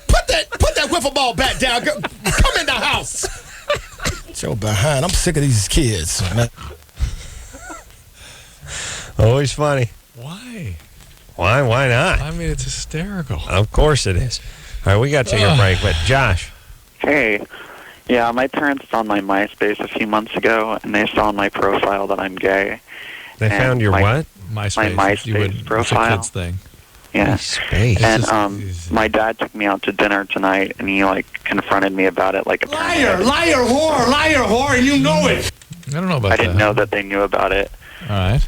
Put that wiffle ball back down. Come in the house. Joe behind. I'm sick of these kids, man. Always funny. Why? Why not? I mean, it's hysterical. Of course it is. All right, we got to take a break, but Josh. Hey. Yeah, my parents found my MySpace a few months ago, and they saw on my profile that I'm gay. They found your what? MySpace. My MySpace profile. It's a kid's thing. Yeah. MySpace. And my dad took me out to dinner tonight, and he confronted me about it. Liar, whore, and you know it. I don't know about that. I didn't know that they knew about it. All right.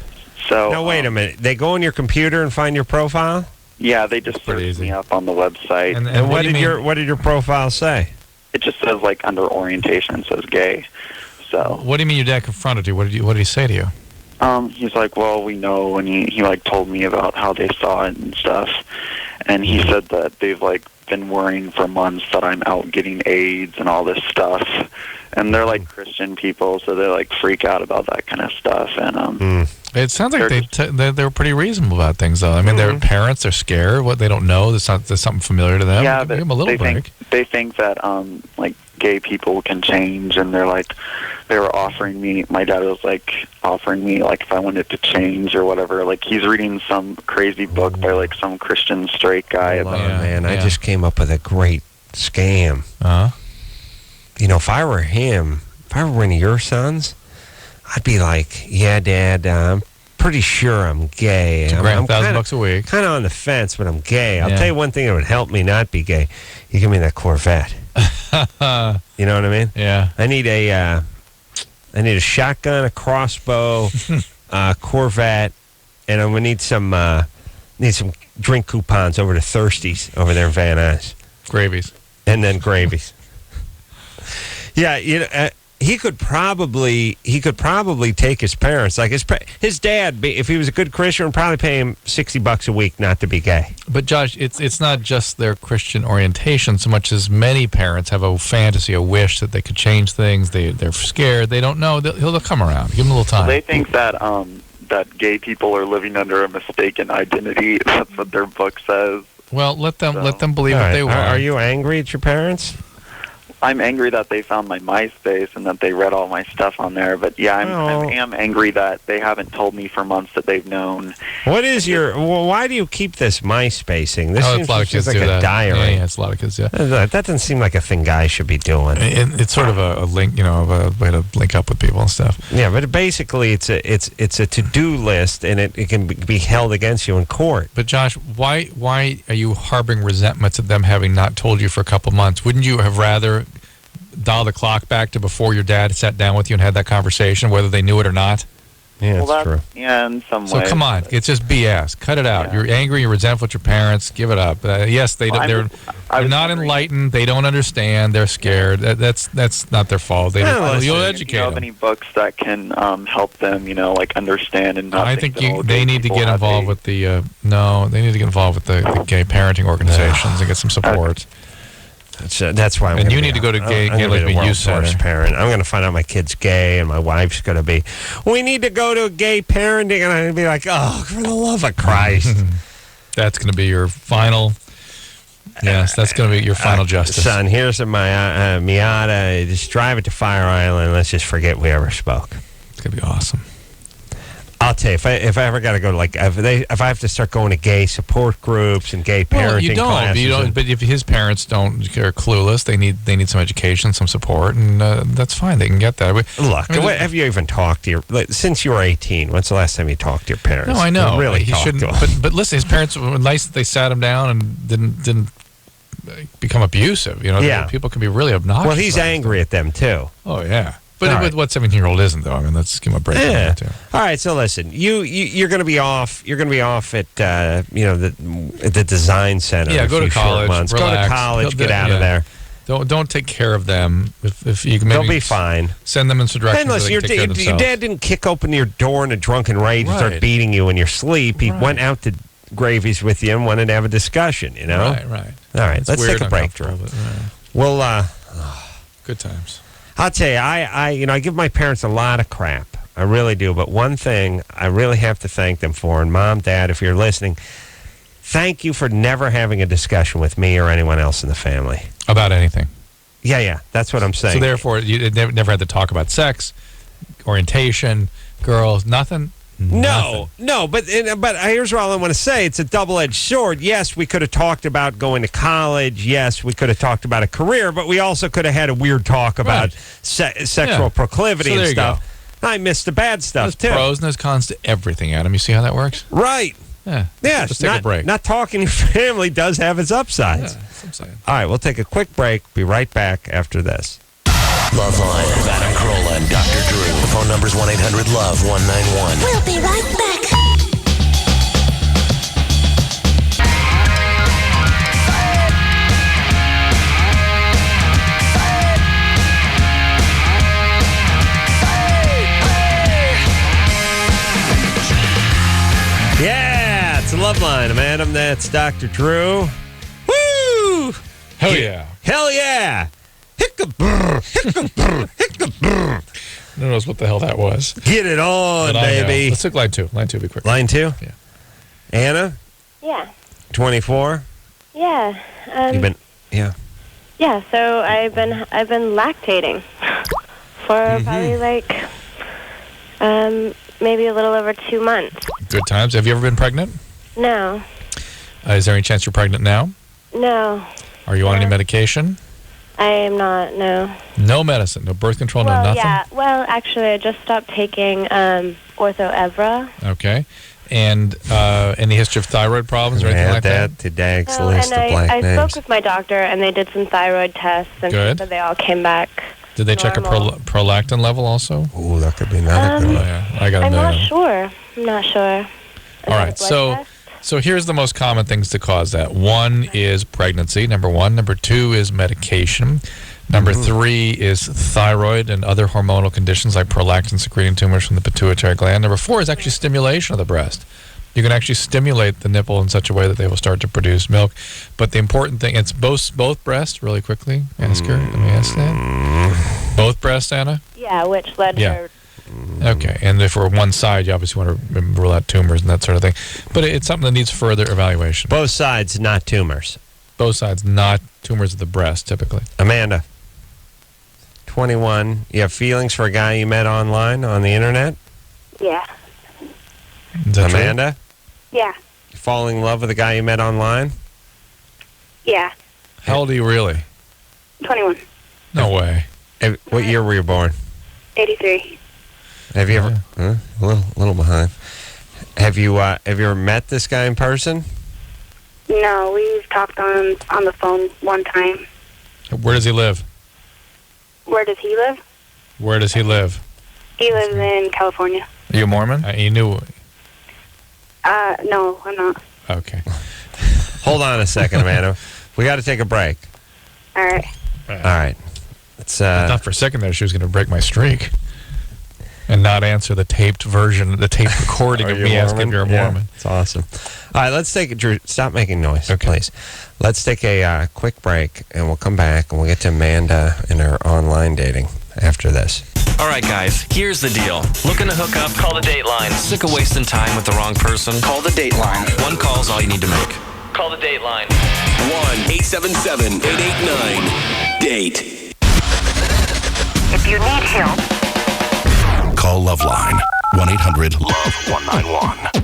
So. Now wait a minute. They go on your computer and find your profile? Yeah, they just searched me up on the website. And what did your profile say? It just says under orientation, it says gay. So. What do you mean your dad confronted you? What did he say to you? He's like, well, we know, and he told me about how they saw it and stuff, and he said that they've been worrying for months that I'm out getting AIDS and all this stuff, and they're Christian people, so they freak out about that kind of stuff, and It sounds like they were pretty reasonable about things, though. I mean, their parents are scared. What they don't know, there's something familiar to them. Yeah, give them a little break. They think that gay people can change, and they were offering me. My dad was offering me if I wanted to change or whatever. He's reading some crazy book by some Christian straight guy. Man, I just came up with a great scam. If I were him, if I were one of your sons, I'd be like, yeah, Dad, I'm pretty sure I'm gay. I'm $1,000 a week. Kind of on the fence, but I'm gay. I'll tell you one thing that would help me not be gay. You give me that Corvette. You know what I mean? Yeah. I need a shotgun, a crossbow, Corvette, and I'm gonna need some drink coupons over to Thirsties over there in Van Nuys. Gravies. And then gravies. Yeah, he could probably take his parents, his dad. If he was a good Christian, would probably pay him $60 a week not to be gay. But Josh, it's not just their Christian orientation so much as many parents have a fantasy, a wish that they could change things. They're scared. They don't know. He'll come around. Give him a little time. They think that that gay people are living under a mistaken identity. That's what their book says. Well, let them believe what they want. Are you angry at your parents? I'm angry that they found my MySpace and that they read all my stuff on there. But yeah, I am angry that they haven't told me for months that they've known. What is why do you keep this MySpacing? This seems a lot of kids like do a that. diary. Yeah, it's a lot of kids. Yeah, that doesn't seem like a thing guys should be doing. It's sort of a link, a way to link up with people and stuff. Yeah, but basically it's a to-do list, and it can be held against you in court. But Josh, why are you harboring resentments at them having not told you for a couple months? Wouldn't you have rather dial the clock back to before your dad sat down with you and had that conversation, whether they knew it or not? Yeah, that's true. Yeah, in some So ways. come on, it's just BS. Cut it out. Yeah. You're angry, you're resentful at your parents. Give it up. Yes, they're not enlightened. They don't understand. They're scared. That's not their fault. You'll educate Do you have them. any books that can help them, like understand and not I think they need to get involved with the they need to get involved with the gay parenting organizations and get some support. That's why. And you need to go to gay lesbian youth center. Parent. I'm going to find out my kid's gay, and my wife's going to be. We need to go to a gay parenting, and I'm going to be like, oh, for the love of Christ. That's going to be your final. Yes, that's going to be your final justice. Son, here's a Miata. Just drive it to Fire Island. Let's just forget we ever spoke. It's going to be awesome. I'll tell you, if I ever got to go to if I have to start going to gay support groups and gay parenting classes, but if his parents are clueless, they need some education, some support, and that's fine. They can get that. Have you even talked to since you were 18? When's the last time you talked to your parents? No, I know. Really, he shouldn't. But listen, his parents were nice that they sat him down and didn't become abusive. People can be really obnoxious. Well, he's angry at them too. Oh yeah. But with what 17-year-old isn't, though. I mean, let's give him a break. Yeah. All right. So listen, you're going to be off. You're going to be off at at the design center. Yeah. Go to college. Relax. Go to college. Get out of there. Don't take care of them. If you can, they'll be fine. Send them in some direction. And listen, your dad didn't kick open your door in a drunken rage and start beating you in your sleep. He went out to Gravy's with you and wanted to have a discussion. Right. All right. Let's take a break, Drew. Well, good times. I'll tell you, I give my parents a lot of crap. I really do. But one thing I really have to thank them for, and Mom, Dad, if you're listening, thank you for never having a discussion with me or anyone else in the family. About anything. Yeah, that's what I'm saying. So therefore, you never had to talk about sex, orientation, girls, nothing? No, but here's what I want to say. It's a double-edged sword. Yes, we could have talked about going to college. Yes, we could have talked about a career, but we also could have had a weird talk about sexual proclivity and stuff. I missed the bad stuff, too. There's pros and there's cons to everything, Adam. You see how that works? Right. Yeah. Let's take a break. Not talking to your family does have its upsides. Yeah, that's what I'm saying. All right, we'll take a quick break. Be right back after this. LoveLine with Adam Carolla and Dr. Drew. Phone number's 1-800-LOVE-191. We'll be right back. Yeah, it's a LoveLine. I'm Adam. That's Dr. Drew. Woo! Hell yeah. Hell yeah. Who knows what the hell that was? Get it on, baby. Let's take line 2. Line 2, be quick. Line 2? Yeah. Anna? Yeah. 24? Yeah. Yeah, so I've been lactating for probably maybe a little over 2 months. Good times. Have you ever been pregnant? No. Is there any chance you're pregnant now? No. Are you on any medication? I am not, no. No medicine, no birth control, no nothing? Yeah. Well, actually, I just stopped taking Ortho-Evra. Okay. And any history of thyroid problems or anything like that? Today's list of black names. I spoke with my doctor, and they did some thyroid tests, and she said they all came back Did they check a prolactin level also? Oh, that could be another good one. I got I'm not sure. All right, so here's the most common things to cause that. 1 is pregnancy, number 1. Number 2 is medication. Number 3 is thyroid and other hormonal conditions like prolactin secreting tumors from the pituitary gland. Number 4 is actually stimulation of the breast. You can actually stimulate the nipple in such a way that they will start to produce milk. But the important thing, it's both breasts, really quickly. Ask her. Let me ask that. Both breasts, Anna? Yeah, which led her... Okay, and if for one side, you obviously want to rule out tumors and that sort of thing. But it's something that needs further evaluation. Both sides, not tumors. Both sides, not tumors of the breast, typically. Amanda. 21. You have feelings for a guy you met online on the internet? Yeah. Is that true? Amanda? Yeah. You falling in love with a guy you met online? Yeah. How old are you really? 21. No way. What year were you born? 83. Have you ever? A little behind. Have you ever met this guy in person? No, we've talked on the phone one time. Where does he live? Where does he live? Where does he live? He lives in California. Are you a Mormon? You knew. No, I'm not. Okay. Hold on a second, Amanda. We got to take a break. All right. All right. It's I thought for a second there she was going to break my streak and not answer the taped version, the taped recording of me asking if you're a Mormon. It's awesome. All right, let's take it. Drew, stop making noise, please. Let's take a quick break, and we'll come back, and we'll get to Amanda and her online dating after this. All right, guys, here's the deal. Looking to hook up? Call the Dateline. Sick of wasting time with the wrong person? Call the Dateline. One call's all you need to make. Call the Dateline. 1-877-889-DATE. If you need help, Call LoveLine. 1-800-LOVE-191.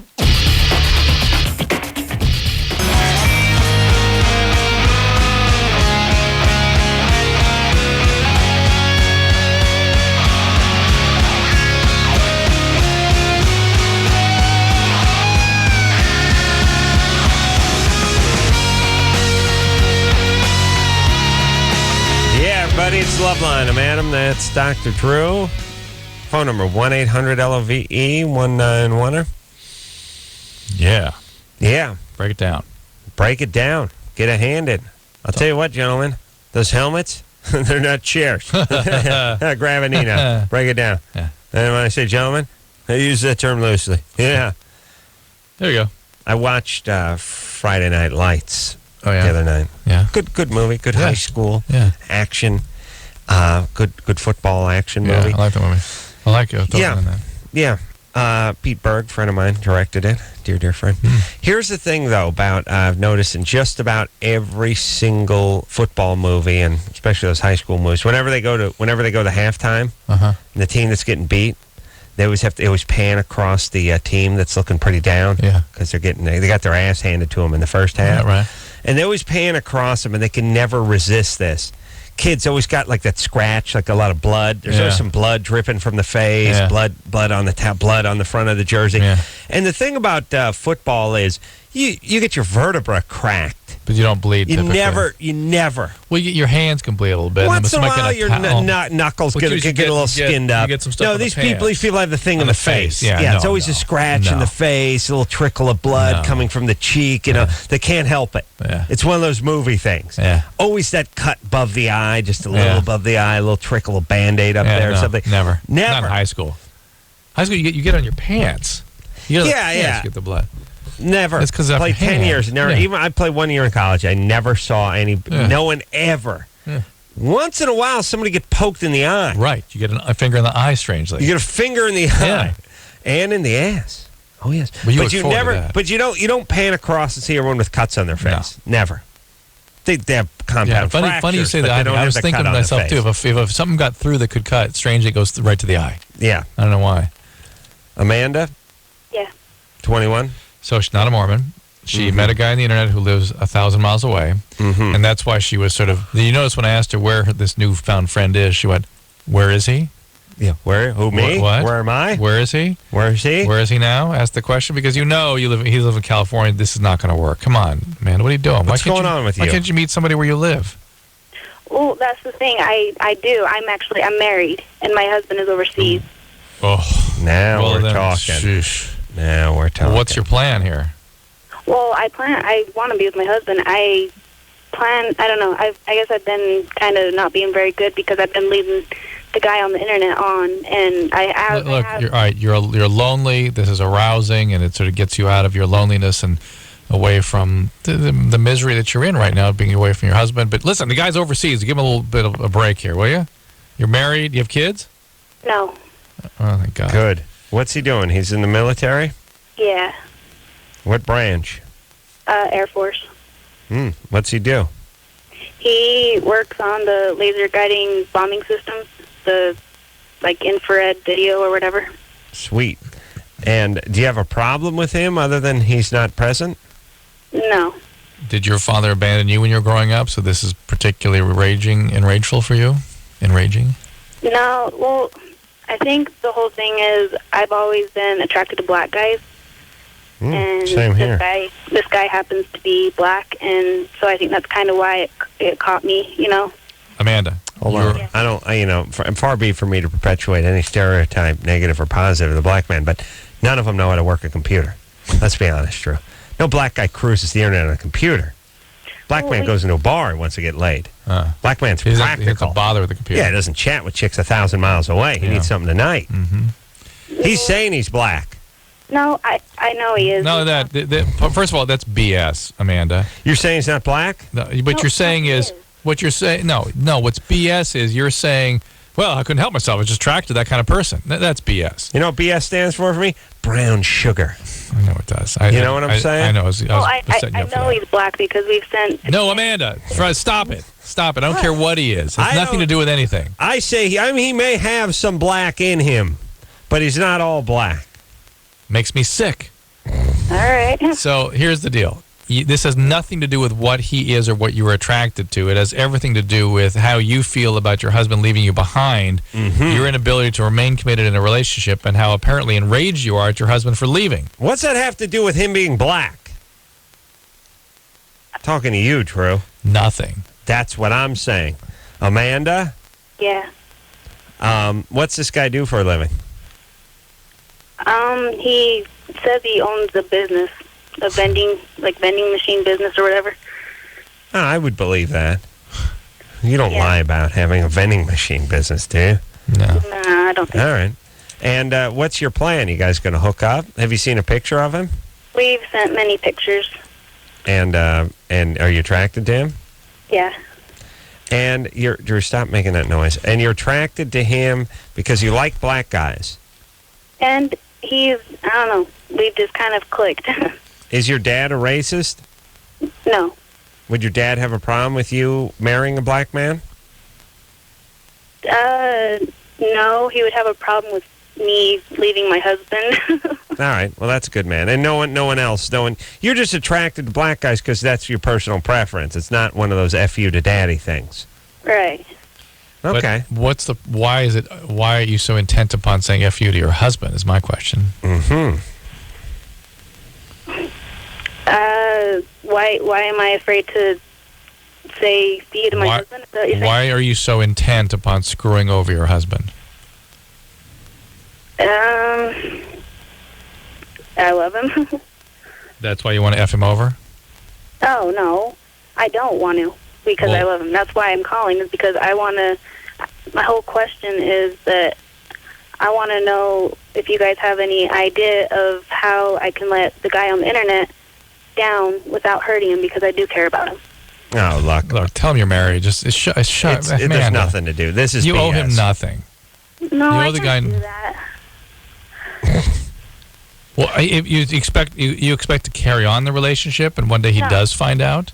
Everybody, it's Loveline. I'm Adam. That's Dr. Drew. Phone number 1-800-LOVE-191. Yeah. Yeah. Break it down. Break it down. Get a hand in. I'll tell you what, gentlemen. Those helmets, they're not chairs. Grab a knee now. Break it down. Yeah. And when I say gentlemen, I use that term loosely. Yeah. There you go. I watched Friday Night Lights the other night. Yeah. Good movie. Good high school action. Good football action movie. Yeah, I like the movie. I like it. Yeah. Pete Berg, friend of mine, directed it. Dear friend. Here's the thing, though, about I've noticed in just about every single football movie, and especially those high school movies, whenever they go to halftime, and the team that's getting beat, they always pan across the team that's looking pretty down. Yeah. Because they got their ass handed to them in the first half. Yeah, right. And they always pan across them, and they can never resist this. Kids always got like that scratch, like a lot of blood. There's always some blood dripping from the face, blood on the top, blood on the front of the jersey. Yeah. And the thing about football is you get your vertebra cracked. But you don't bleed. You never. Well, your hands can bleed a little bit. Once in a while, your knuckles get a little skinned up. You get some stuff no, on these the people have the thing in the face. Yeah, it's always a scratch in the face, a little trickle of blood coming from the cheek. You know, they can't help it. Yeah. It's one of those movie things. Yeah. Always that cut above the eye, just a little above the eye, a little trickle of Band-Aid up there or something. Never. Not in high school. High school, you get on your pants. You get the blood. Never. It's because I played 10 years. Never. Even I played 1 year in college. I never saw any. No one ever. Yeah. Once in a while, somebody get poked in the eye. Right. You get a finger in the eye. Strangely, you get a finger in the eye, and in the ass. Oh yes. But you never. But you don't pan across and see everyone with cuts on their face. No. Never. They have compound fractures. Funny you say that. I was thinking to myself too. If something got through that could cut, strangely, it goes right to the eye. Yeah. I don't know why. Amanda. Yeah. 21. So she's not a Mormon. She met a guy on the internet who lives 1,000 miles away, and that's why she was sort of. You notice when I asked her where this newfound friend is, she went, "Where is he?" Yeah, where? Who, me? What? Where am I? Where is he? Where is he? Where is he now? Ask the question because he lives in California. This is not going to work. Come on, man. What are you doing? What's going on with you? Why can't you meet somebody where you live? Well, that's the thing. I do. I'm married, and my husband is overseas. Oh, now we're talking. Sheesh. Now we're talking. Well, what's your plan here? Well, I want to be with my husband. I don't know. I guess I've been kind of not being very good because I've been leaving the guy on the internet on, and Look, you're all right. You're lonely. This is arousing, and it sort of gets you out of your loneliness and away from the misery that you're in right now, being away from your husband. But listen, the guy's overseas. Give him a little bit of a break here, will you? You're married. You have kids? No. Oh, thank God. Good. What's he doing? He's in the military? Yeah. What branch? Air Force. What's he do? He works on the laser guiding bombing systems. the like infrared video or whatever. Sweet. And do you have a problem with him other than he's not present? No. Did your father abandon you when you were growing up? So this is particularly enrageful for you? Enraging? No. Well, I think the whole thing is I've always been attracted to black guys. And same here. This guy happens to be black, and so I think that's kind of why it caught me, you know. Amanda. Hold on. I don't, far be it for me to perpetuate any stereotype, negative or positive, of the black man, but none of them know how to work a computer. Let's be honest, Drew. No black guy cruises the internet on a computer. Black man goes into a bar and wants to get laid. Black man's practical. He doesn't bother with the computer. Yeah, he doesn't chat with chicks 1,000 miles away. He needs something tonight. He's saying he's black. No, I know he is. No, first of all, that's BS, Amanda. You're saying he's not black? No, but you're saying is what you're saying. No, what's BS is you're saying, well, I couldn't help myself. I was just attracted to that kind of person. That's BS. You know what BS stands for me? Brown sugar. I know it does. You know what I'm saying? I know. I know he's black because we've sent. No, Amanda, stop it. Stop it. I don't care what he is. It's nothing to do with anything. I say, he may have some black in him, but he's not all black. Makes me sick. All right. So here's the deal. This has nothing to do with what he is or what you were attracted to. It has everything to do with how you feel about your husband leaving you behind, your inability to remain committed in a relationship, and how apparently enraged you are at your husband for leaving. What's that have to do with him being black? Talking to you, Drew. Nothing. That's what I'm saying. Amanda? Yeah. What's this guy do for a living? He says he owns a business, a vending machine business or whatever. Oh, I would believe that. You don't lie about having a vending machine business, do you? No. I don't think All right. And what's your plan? You guys going to hook up? Have you seen a picture of him? We've sent many pictures. And are you attracted to him? Yeah. And Drew, stop making that noise. And you're attracted to him because you like black guys. And I don't know, we've just kind of clicked. Is your dad a racist? No. Would your dad have a problem with you marrying a black man? No, he would have a problem with me leaving my husband. All right, well, that's a good man. And no one else. You're just attracted to black guys because that's your personal preference. It's not one of those F you to daddy things. Right. Okay. But why are you so intent upon saying F you to your husband is my question. Why am I afraid to say F you to my husband? Is that what you're saying? Why are you so intent upon screwing over your husband? I love him. That's why you want to F him over? Oh, no. I don't want to because I love him. That's why I'm calling, is because I want to. My whole question is that I want to know if you guys have any idea of how I can let the guy on the internet down without hurting him, because I do care about him. Oh, look, tell him you're married. Just there's nothing to do. This is you BS. owe him nothing. No, you I owe the can't guy. do that. Well, if you expect to carry on the relationship, and one day he does find out.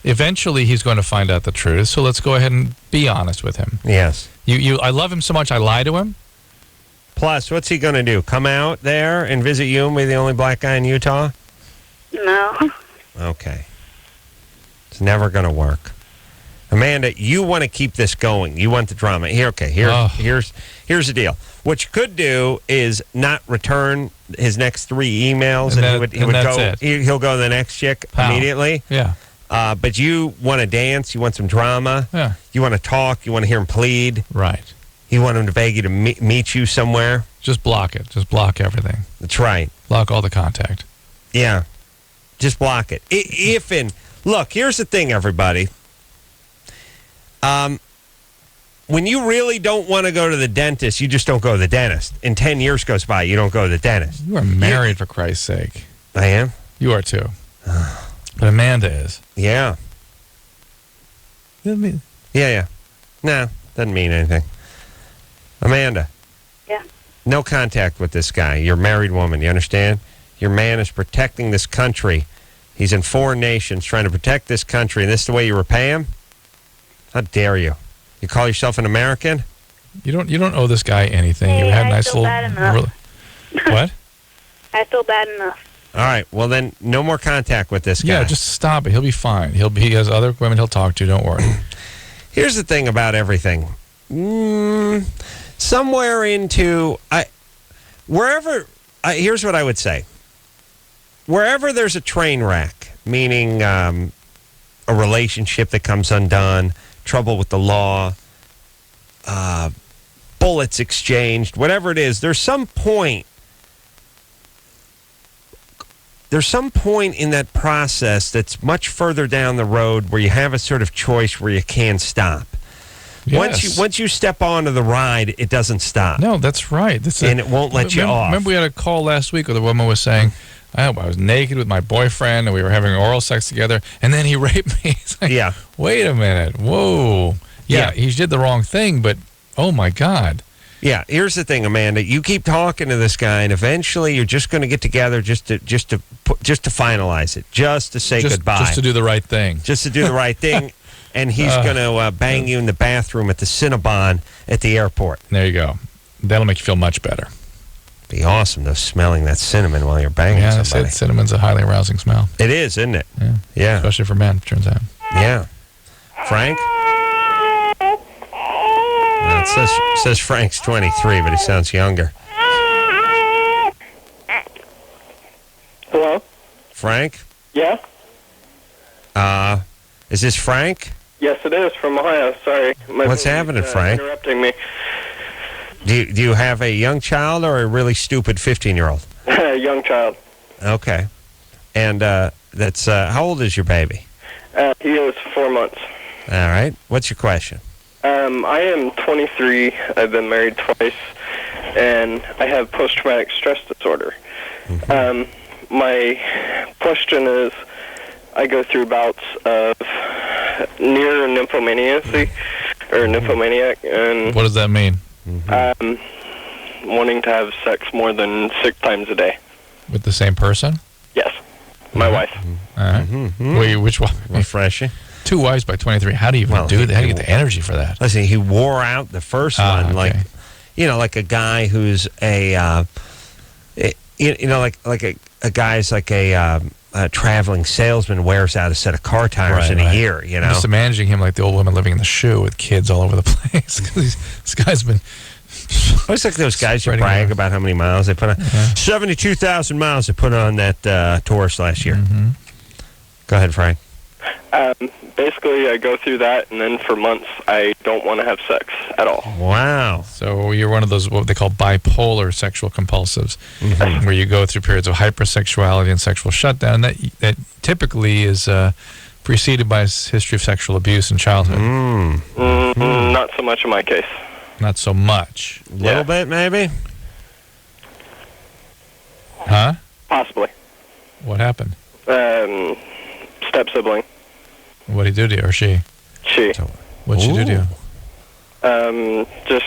Eventually, he's going to find out the truth. So let's go ahead and be honest with him. Yes. I love him so much. I lie to him. Plus, what's he going to do? Come out there and visit you and be the only black guy in Utah? No. Okay. It's never going to work. Amanda, you want to keep this going. You want the drama. Here's the deal. What you could do is not return his next 3 emails, and he'll go to the next chick immediately. Yeah. But you want to dance. You want some drama. Yeah. You want to talk. You want to hear him plead. Right. You want him to beg you to meet you somewhere. Just block it. Just block everything. That's right. Block all the contact. Yeah. Just block it. Look, here's the thing, everybody. When you really don't want to go to the dentist, you just don't go to the dentist. In 10 years goes by, you don't go to the dentist. You are married, for Christ's sake. I am? You are too. But Amanda is. Yeah. Yeah. No, doesn't mean anything. Amanda. Yeah. No contact with this guy. You're a married woman, you understand? Your man is protecting this country. He's in foreign nations trying to protect this country, and this is the way you repay him? How dare you? You call yourself an American? You don't owe this guy anything. Hey, you had a I nice feel little. bad enough. What? I feel bad enough. All right. Well, then no more contact with this guy. Yeah, just stop it. He'll be fine. He has other women he'll talk to. Don't worry. Here's the thing about everything. Somewhere into here's what I would say. Wherever there's a train wreck, meaning a relationship that comes undone, trouble with the law, bullets exchanged, whatever it is, there's some point in that process that's much further down the road where you have a sort of choice where you can stop. Yes. Once you step onto the ride, it doesn't stop. No, that's right. And it won't let you off. Remember we had a call last week where the woman was saying, I was naked with my boyfriend and we were having oral sex together and then he raped me. It's like, yeah. Wait a minute. Whoa. Yeah, he did the wrong thing, but oh my God. Yeah, here's the thing, Amanda. You keep talking to this guy, and eventually you're just going to get together just to finalize it, just to say goodbye, just to do the right thing, and he's going to bang you in the bathroom at the Cinnabon at the airport. There you go. That'll make you feel much better. Be awesome, though, smelling that cinnamon while you're banging somebody. Yeah, cinnamon's a highly arousing smell. It is, isn't it? Yeah. Especially for men, it turns out. Yeah. Frank? It says Frank's 23, but he sounds younger. Hello? Frank? Yeah? Is this Frank? Yes, it is, from Ohio. Sorry. What's happening, Frank? Interrupting me. Do you have a young child or a really stupid 15-year-old? Young child. Okay. And that's how old is your baby? He is 4 months. All right. What's your question? I am 23. I've been married twice, and I have post-traumatic stress disorder. Mm-hmm. My question is, I go through bouts of near nymphomaniacy, or nymphomaniac, and what does that mean? Wanting to have sex more than 6 times a day. With the same person? Yes, my wife. All right. Wait, which one? Refreshing. 2 wives by 23. How do you even do that? How do you get the energy for that? Listen, he wore out the first one, okay. like a guy who's a guy's like a traveling salesman wears out a set of car tires in a year. You know, I'm just imagining him like the old woman living in the shoe with kids all over the place. This guy's been. I always like those guys who brag about how many miles they put on. 72,000 miles they put on that Taurus last year. Mm-hmm. Go ahead, Frank. Basically, I go through that, and then for months, I don't want to have sex at all. Wow. So you're one of those, what they call bipolar sexual compulsives, where you go through periods of hypersexuality and sexual shutdown. That typically is preceded by a history of sexual abuse in childhood. Not so much in my case. Not so much. A little bit, maybe? Huh? Possibly. What happened? Step-sibling. What did he do to you, or she? She. What did she do to you? Just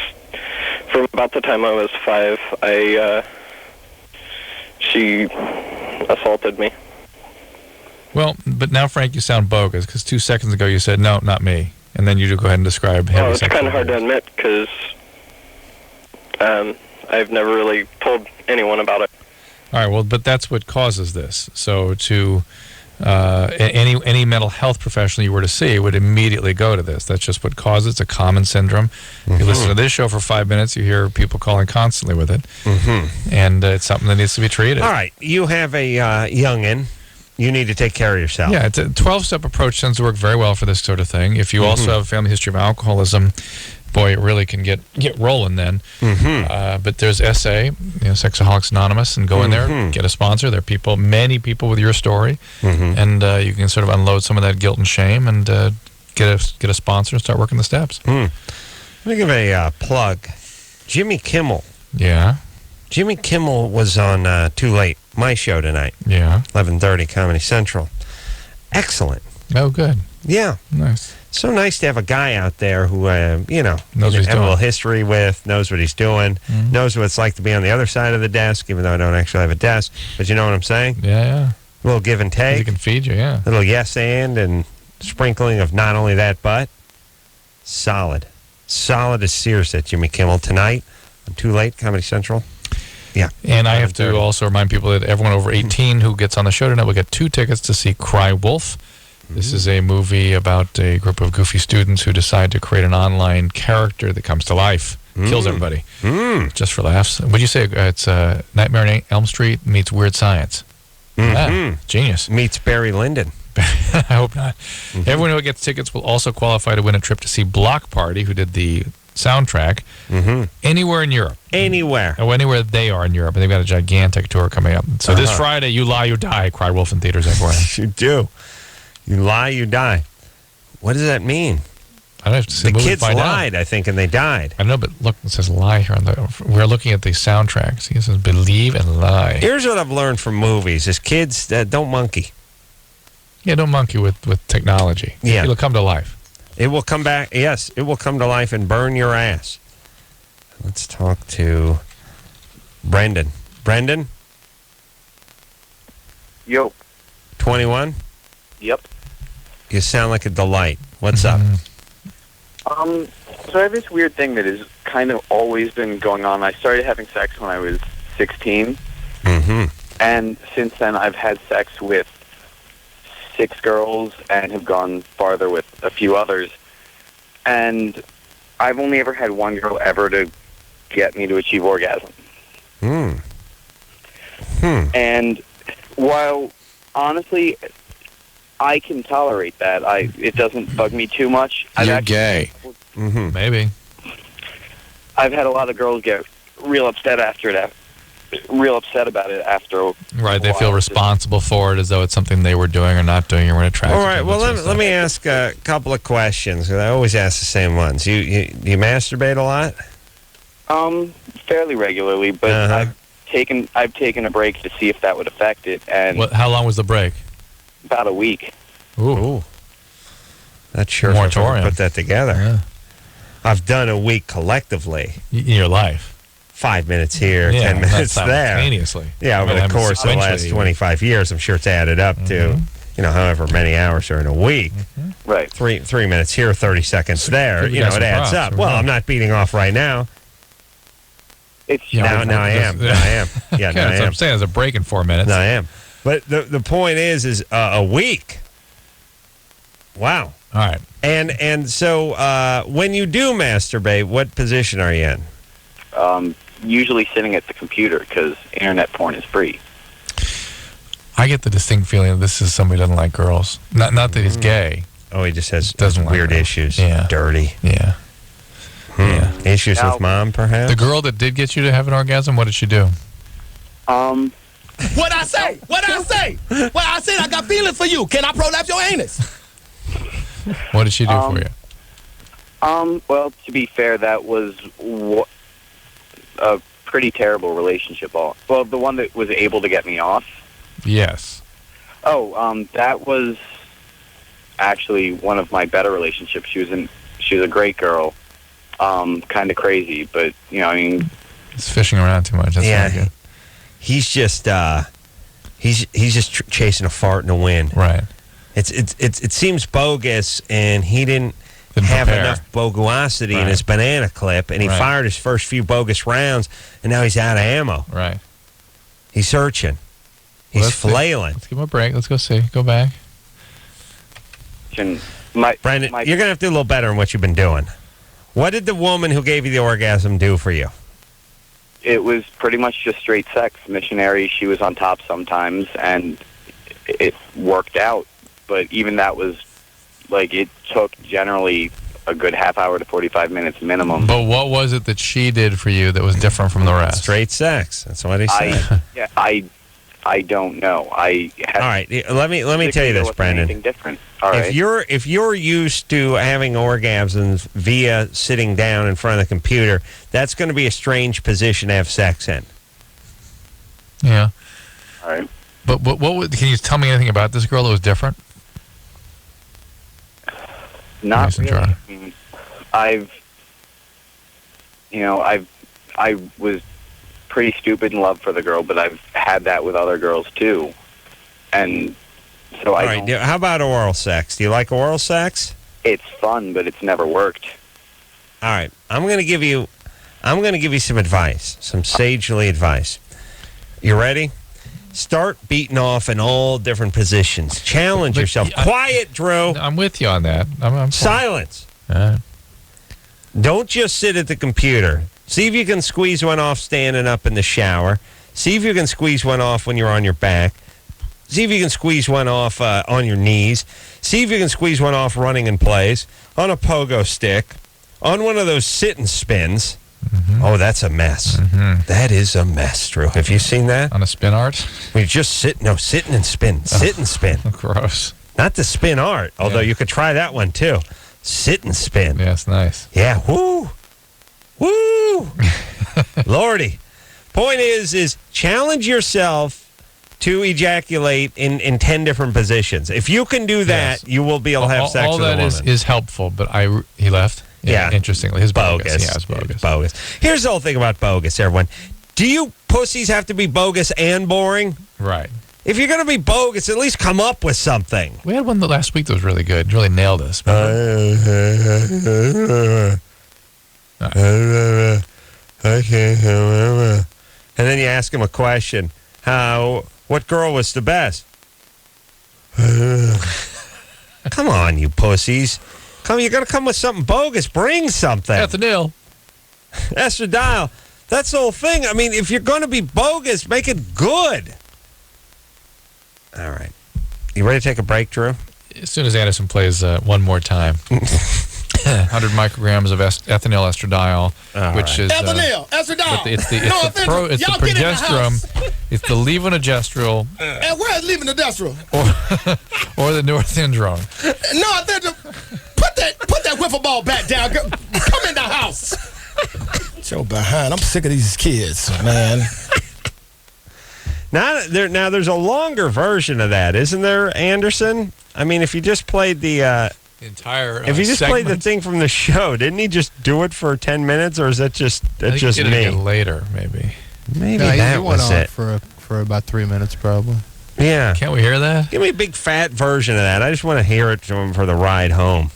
from about the time I was 5, she assaulted me. Well, but now, Frank, you sound bogus, because 2 seconds ago you said, no, not me. And then you do go ahead and describe heavy it's kind of hard to admit, because I've never really told anyone about it. All right, well, but that's what causes this. So to any mental health professional you were to see would immediately go to this. That's just what causes it. It's a common syndrome. You listen to this show for 5 minutes, you hear people calling constantly with it. And it's something that needs to be treated. All right, you have a youngin'. You need to take care of yourself. Yeah, it's a 12-step approach tends to work very well for this sort of thing. If you also have a family history of alcoholism, boy, it really can get rolling then. But there's SA, Sexaholics Anonymous, and go in there, get a sponsor. There are many people with your story, and you can sort of unload some of that guilt and shame and get a sponsor and start working the steps. Let me give a plug. Jimmy Kimmel. Yeah. Jimmy Kimmel was on Too Late, my show tonight. Yeah. 11:30, Comedy Central. Excellent. Oh, good. Yeah. Nice. So nice to have a guy out there who, knows what he's have a little doing. history with, knows what he's doing, knows what it's like to be on the other side of the desk, even though I don't actually have a desk. But you know what I'm saying? Yeah. A little give and take. He can feed you, yeah. A little yes and sprinkling of not only that, but solid. Solid as Sears at Jimmy Kimmel tonight on Too Late, Comedy Central. Yeah. And I have to also remind people that everyone over 18 who gets on the show tonight will get 2 tickets to see Cry Wolf. This is a movie about a group of goofy students who decide to create an online character that comes to life, kills everybody, just for laughs. Would you say it's Nightmare on Elm Street meets Weird Science? Genius. Meets Barry Lyndon. I hope not. Everyone who gets tickets will also qualify to win a trip to see Block Party, who did the soundtrack, anywhere in Europe. Anywhere. Or anywhere they are in Europe. And they've got a gigantic tour coming up. So this Friday, You Lie, You Die, Cry Wolf in theaters everywhere. You do. You lie, you die. What does that mean? I don't know. The kids lied, I think, and they died. I know, but look, it says lie here. We're looking at the soundtrack. See, it says believe and lie. Here's what I've learned from movies is kids don't monkey. Yeah, don't monkey with technology. Yeah. It'll come to life. It will come back. Yes, it will come to life and burn your ass. Let's talk to Brendan. Brendan? Yo. 21? Yep. You sound like a delight. What's up? So I have this weird thing that has kind of always been going on. I started having sex when I was 16. And since then I've had sex with 6 girls and have gone farther with a few others. And I've only ever had one girl ever to get me to achieve orgasm. And while honestly I can tolerate that, it doesn't bug me too much. You're gay. Maybe. I've had a lot of girls get real upset about it after. Right, they feel responsible for it as though it's something they were doing or not doing or were attracted to. All right, well, let me ask a couple of questions. I always ask the same ones. You masturbate a lot? Fairly regularly, but I've taken a break to see if that would affect it. And how long was the break? About a week. Ooh. That's sure Moratorium. Put that together. Yeah. I've done a week collectively. In your life. 5 minutes here, 10 minutes there. Simultaneously. Yeah, over the course of the last 25 years, I'm sure it's added up to, however many hours are in a week. Right. 3 minutes here, 30 seconds there. It adds up. Well, I'm not beating off right now. Now I am. Yeah, now I am. That's what I'm saying. There's a break in 4 minutes. No, I am. But the point is a week. Wow. All right. And so when you do masturbate, what position are you in? Usually sitting at the computer because internet porn is free. I get the distinct feeling that this is somebody who doesn't like girls. Not that he's gay. Oh, he just has doesn't weird like issues. Yeah. Dirty. Yeah. Issues with mom, perhaps? The girl that did get you to have an orgasm, what did she do? What'd I say? Well, I said I got feelings for you. Can I prolapse your anus? What did she do for you? Well, to be fair, that was a pretty terrible relationship. Well, the one that was able to get me off. Yes. Oh, that was actually one of my better relationships. She was a great girl. Kind of crazy, but He's fishing around too much. That's not good. He's just he's just chasing a fart in the wind. Right. It seems bogus, and he didn't have enough bogosity in his banana clip, and he fired his first few bogus rounds, and now he's out of ammo. Right. He's searching. He's flailing. Let's give him a break. Let's go see. Go back. Brendan, you're going to have to do a little better in what you've been doing. What did the woman who gave you the orgasm do for you? It was pretty much just straight sex. Missionary, she was on top sometimes, and it worked out. But even that was, it took generally a good half hour to 45 minutes minimum. But what was it that she did for you that was different from the rest? Straight sex. That's what he said. I don't know. All right, let me tell you this, Brendan. Anything different. All right. If you're used to having orgasms via sitting down in front of the computer, that's going to be a strange position to have sex in. Yeah. All right. But can you tell me anything about this girl that was different? Not really. I was pretty stupid in love for the girl, but I've had that with other girls too, and so All right. How about oral sex? Do you like oral sex? It's fun, but it's never worked. All right. I'm going to give you some advice, some sagely advice. You ready? Start beating off in all different positions. Challenge yourself. Quiet, Drew. I'm with you on that. I'm Silence. Don't just sit at the computer. See if you can squeeze one off standing up in the shower. See if you can squeeze one off when you're on your back. See if you can squeeze one off on your knees. See if you can squeeze one off running in place, on a pogo stick, on one of those sit and spins. Mm-hmm. Oh, that's a mess. Mm-hmm. That is a mess, Drew. Have you seen that? On a spin art? We just sitting and spin. Sit and spin. Gross. Not the spin art, although you could try that one too. Sit and spin. Yeah, it's nice. Yeah, woo. Woo. Lordy. Point is challenge yourself to ejaculate in 10 different positions. If you can do that, you will be able to have sex with a woman. All that is helpful, but he left? Yeah. Interestingly, his bogus. Yeah, it's bogus. Bogus. Here's the whole thing about bogus, everyone. Do you pussies have to be bogus and boring? Right. If you're going to be bogus, at least come up with something. We had one last week that was really good. Really nailed us. I can't remember. And then you ask him a question. What girl was the best? Come on, you pussies. You're going to come with something bogus. Bring something. Ethanol. Estradiol. That's the whole thing. I mean, if you're going to be bogus, make it good. All right. You ready to take a break, Drew? As soon as Anderson plays One More Time. 100 micrograms of ethanol estradiol, which is ethanol estradiol. It's the progesterone. It's the levonorgestrel. And where's levonorgestrel? Or the norethindrone. Put that wiffle ball bat down. Come in the house. So behind. I'm sick of these kids, man. Now there's a longer version of that, isn't there, Anderson? I mean, if you just played the entire if you just segment? played the thing from the show, didn't he just do it for 10 minutes, or is that just me? Again later, maybe that was it for about 3 minutes, probably. Yeah. Can't we hear that? Give me a big fat version of that. I just want to hear it for the ride home.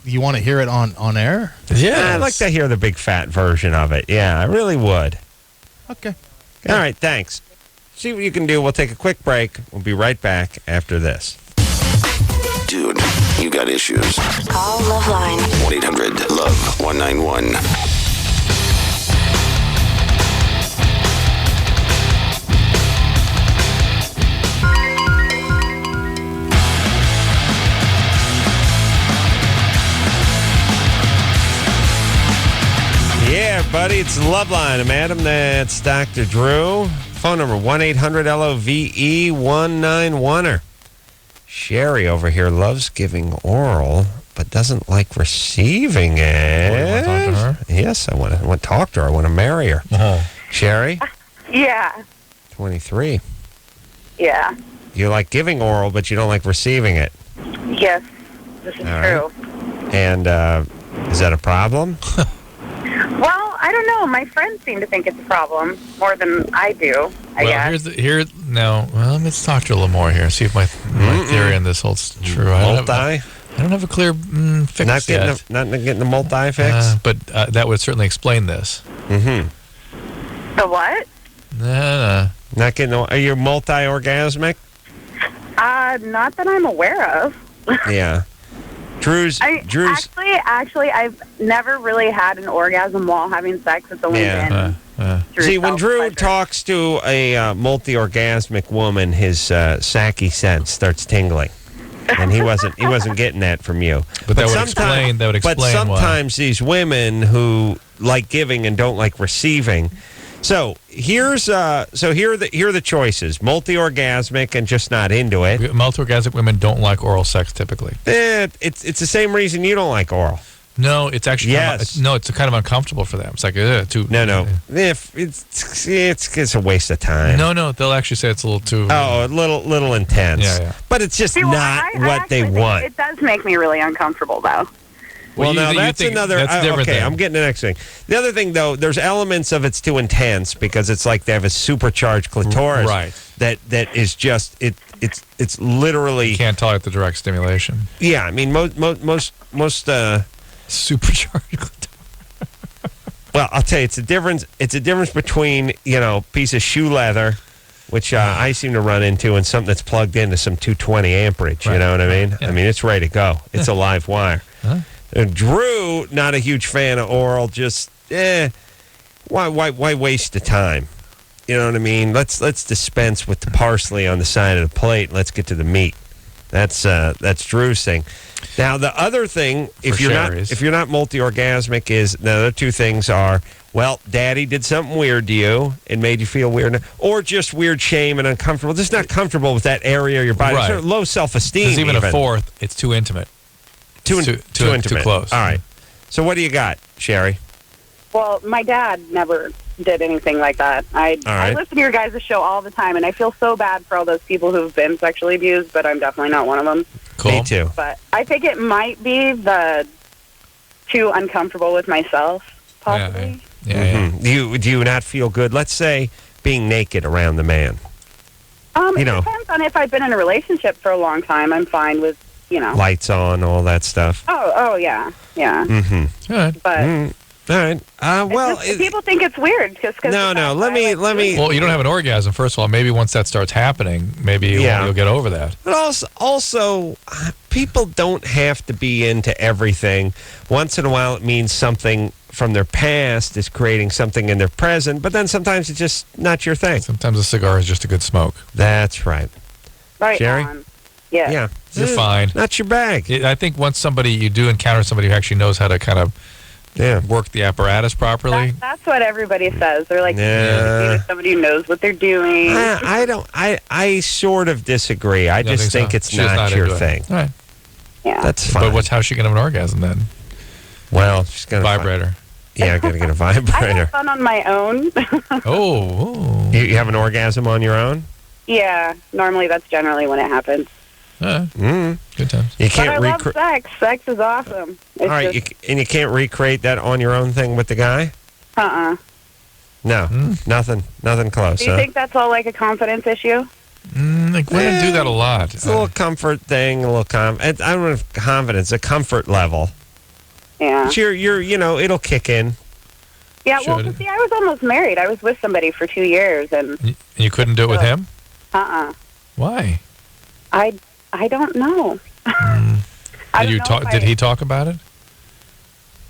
You want to hear it on air? Yeah, I'd like to hear the big fat version of it. Yeah, I really would. Okay. All right, thanks. See what you can do. We'll take a quick break. We'll be right back after this. Dude, you got issues. Call LoveLine. 1-800-LOVE-191. Yeah, buddy, it's LoveLine. I'm Adam. That's Dr. Drew. Phone number 1-800-LOVE-191er. Sherry over here loves giving oral, but doesn't like receiving it. You want to talk to her? Yes, I want to talk to her. I want to marry her. Sherry? Yeah. 23. Yeah. You like giving oral, but you don't like receiving it. Yes, this is true. And is that a problem? Well, I don't know. My friends seem to think it's a problem more than I do, I guess. Let's talk to her a little more here. See if my theory on this holds true. I don't have a clear fix yet. Not getting the multi fix? But that would certainly explain this. Mm-hmm. The what? No. Not getting. Are you multi-orgasmic? Not that I'm aware of. Yeah. Drew's. Actually, I've never really had an orgasm while having sex. It's only been. See, when Drew talks to a multi-orgasmic woman, his sacky sense starts tingling, and he wasn't getting that from you. But that would explain. But sometimes these women who like giving and don't like receiving. So here are the choices: multi-orgasmic and just not into it. Multi-orgasmic women don't like oral sex typically. It's the same reason you don't like oral. No, it's actually it's kind of uncomfortable for them. It's like too. No. If it's a waste of time. No, they'll actually say it's a little too. Oh, a little intense. Yeah. But it's just not what they want. It does make me really uncomfortable, though. Well, now that's another. Okay, I'm getting the next thing. The other thing, though, there's elements of it's too intense because it's like they have a supercharged clitoris, right? That is just it's literally you can't tolerate the direct stimulation. Yeah, I mean most Supercharged. Well, I'll tell you, it's a difference. It's a difference between piece of shoe leather, which I seem to run into, and something that's plugged into some 220 amperage. Right. You know what I mean? Yeah. I mean, it's ready to go. It's a live wire. Huh? Drew, not a huge fan of oral. Just why waste the time? You know what I mean? Let's dispense with the parsley on the side of the plate. And let's get to the meat. That's Drew's thing. Now the other thing, if you're not multi-orgasmic, is the other two things are, well, Daddy did something weird to you and made you feel weird, or just weird shame and uncomfortable. Just not comfortable with that area of your body. Right. Sort of low self-esteem. There's even a fourth. It's too intimate. Too intimate. Too close. All right. So what do you got, Sherry? Well, my dad never did anything like that. I listen to your guys' show all the time, and I feel so bad for all those people who've been sexually abused, but I'm definitely not one of them. Cool. Me too. But I think it might be the too uncomfortable with myself, possibly. Yeah. Do you not feel good? Let's say being naked around the man. It depends on if I've been in a relationship for a long time. I'm fine with, lights on, all that stuff. Oh yeah. Mm-hmm. All right. But All right. people think it's weird. No. Let me. Well, you don't have an orgasm, first of all. Maybe once that starts happening, maybe you'll get over that. But also, people don't have to be into everything. Once in a while, it means something from their past is creating something in their present, but then sometimes it's just not your thing. Sometimes a cigar is just a good smoke. That's right. Right, Jerry? Yeah. Yeah. You're fine. Not your bag. I think once you do encounter somebody who actually knows how to kind of work the apparatus properly. That's what everybody says. They're like, somebody who knows what they're doing. I don't. I sort of disagree. I just think it's not your thing. All right. Yeah. That's fine. But how's she going to have an orgasm then? Well, she's going to vibrator. Yeah, got to get a I vibrator. have fun on my own. Oh. You have an orgasm on your own? Yeah. Normally, that's generally when it happens. Good times. You But can't I love sex. Sex is awesome. It's all right, you can't recreate that on your own thing with the guy? No, nothing close. Do you think that's all like a confidence issue? Women do that a lot. It's a little comfort thing, I don't know if confidence, a comfort level. Yeah. But you're it'll kick in. Yeah, well, see, I was almost married. I was with somebody for 2 years, and you couldn't do it with him? Why? I don't know. Did he talk about it?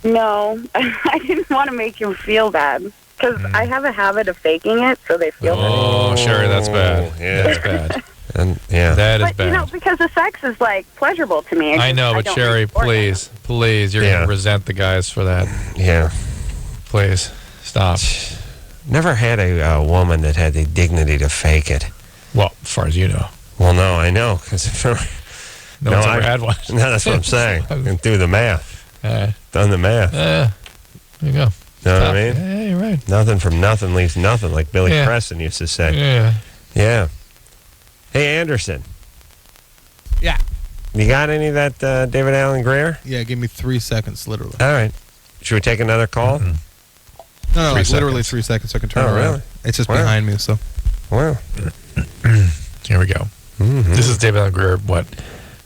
No, I didn't want to make him feel bad because I have a habit of faking it, so they feel bad. Oh, Sherry, that's bad. Yeah, that's bad. And that is but, bad. because the sex is like pleasurable to me. I know, but Sherry, please, you're going to resent the guys for that. Yeah. Please, stop. Never had a woman that had the dignity to fake it. Well, as far as you know. Well, no, I know. Because no one's ever had one. No, that's what I'm saying. I can do the math. Done the math. There you go. Know what I mean? Yeah, you're right. Nothing from nothing leaves nothing, like Billy Preston used to say. Yeah. Hey, Anderson. Yeah. You got any of that David Allen Greer? Yeah, give me 3 seconds, literally. All right. Should we take another call? No, like literally 3 seconds so I can turn around. Really? It's just behind me, so. Well. Here we go. This is David Allen Greer, what?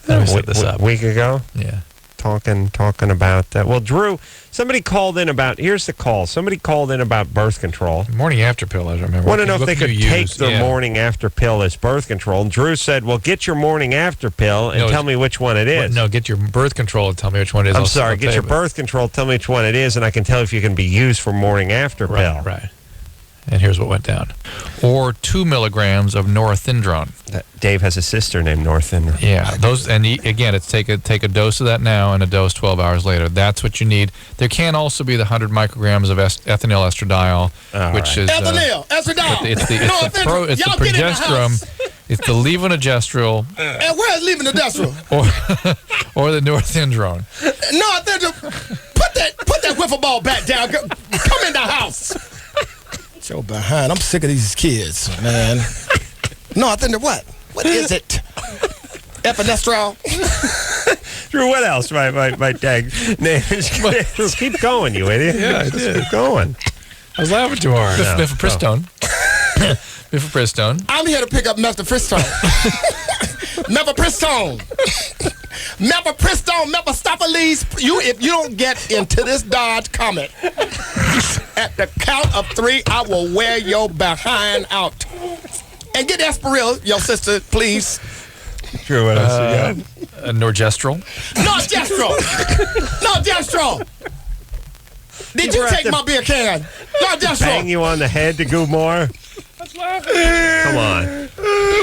Let me set this up. A week ago? Yeah. Talking about that. Well, Drew, somebody called in about, here's the call. Somebody called in about birth control. Morning after pill, I remember. Want to know if they could take their morning after pill as birth control. And Drew said, well, get your morning after pill and tell me which one it is. No, get your birth control and tell me which one it is. I'm sorry, get your birth control, tell me which one it is, and I can tell if you can be used for morning after pill. Right. And here's what went down. Or 2 milligrams of norethindrone. Dave has a sister named norethindrone. Yeah, those, and again, it's take a dose of that now and a dose 12 hours later. That's what you need. There can also be the 100 micrograms of ethinyl estradiol, which is ethinyl estradiol. It's the progesterone. It's the levonorgestrel. And where's levonorgestrel? or the norethindrone. Norethindrone. Put that wiffle ball bat down. Come in the house. So behind. I'm sick of these kids, man. Norethindrone, what? What is it? Epinestral? Drew, what else? My tag name is. Keep going, you idiot. Yeah, I did. Keep going. I was laughing too hard. Mifepristone. Mifepristone. I'm here to pick up mifepristone. Mifepristone. Mephipristone, Mephistopheles, if you don't get into this Dodge Comet, at the count of 3, I will wear your behind out. And get Esperil, your sister, please. True, what else you got? Norgestrel. Norgestrel! Did you take my beer can? Norgestrel! Bang you on the head to go more? Come on.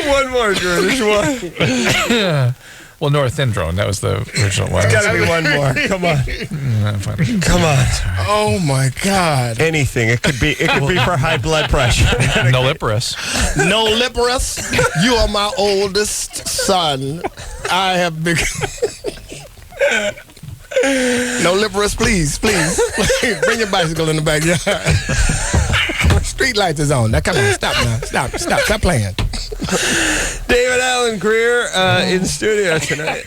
One more, Drew. There's one. Well, norethindrone. That was the original one. There's got to be one more. Come on. Come on. Oh my God. Anything. It could be for high blood pressure. Nulliparous. Nulliparous. You are my oldest son. I have been. Nulliparous, please. Bring your bicycle in the backyard. Street lights is on. Now, come on. Stop now. Stop playing. David Allen Greer in studio tonight.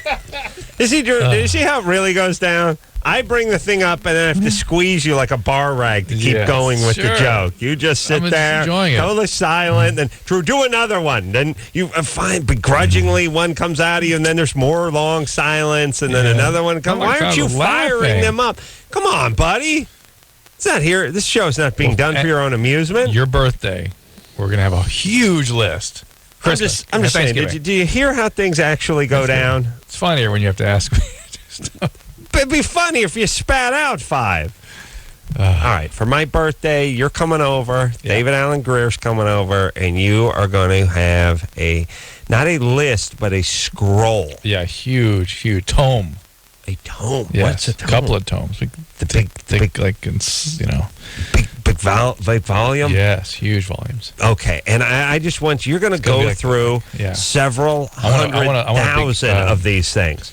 Did you see how it really goes down? I bring the thing up and then I have to squeeze you like a bar rag to keep going with the joke. You just sit there, totally silent, and Drew, do another one. Then you find begrudgingly one comes out of you, and then there's more long silence, and then another one comes. Why aren't you firing them up? Come on, buddy. It's not here. This show's not being done for your own amusement. Your birthday, we're going to have a huge list. Christmas. I'm just saying, do you hear how things actually go down? It's funnier when you have to ask me to do stuff. It'd be funny if you spat out 5. All right, for my birthday, you're coming over. Yeah. David Allen Greer's coming over, and you are going to have not a list, but a scroll. Yeah, huge tome. A tome? Yes, What's a tome? A couple of tomes. The big like, Big volume? Yes, huge volumes. Okay, and I just want you're going to go through several hundred thousand of these things.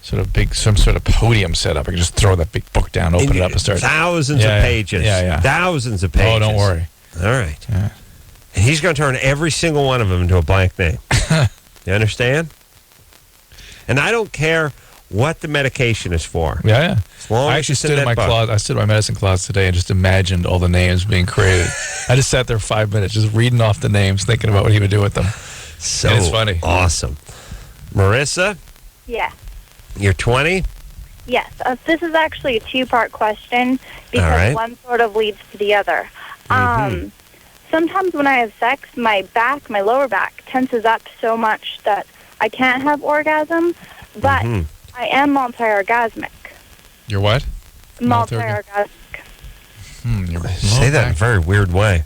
Some sort of podium setup. I can just throw that big book down, open it up, and start. Thousands of pages. Yeah. Thousands of pages. Oh, don't worry. All right. Yeah. And he's going to turn every single one of them into a blank name. You understand? And I don't care what the medication is for. Yeah. I actually stood in my closet. I stood in my medicine closet today and just imagined all the names being created. I just sat there 5 minutes, just reading off the names, thinking about what he would do with them. So it's funny. Awesome. Marissa? Yes. You're 20? Yes. This is actually a 2-part question because one sort of leads to the other. Sometimes when I have sex, my lower back tenses up so much that I can't have orgasm, but I am multi-orgasmic. You're what? Multi-orgasmic. Say that in a very weird way.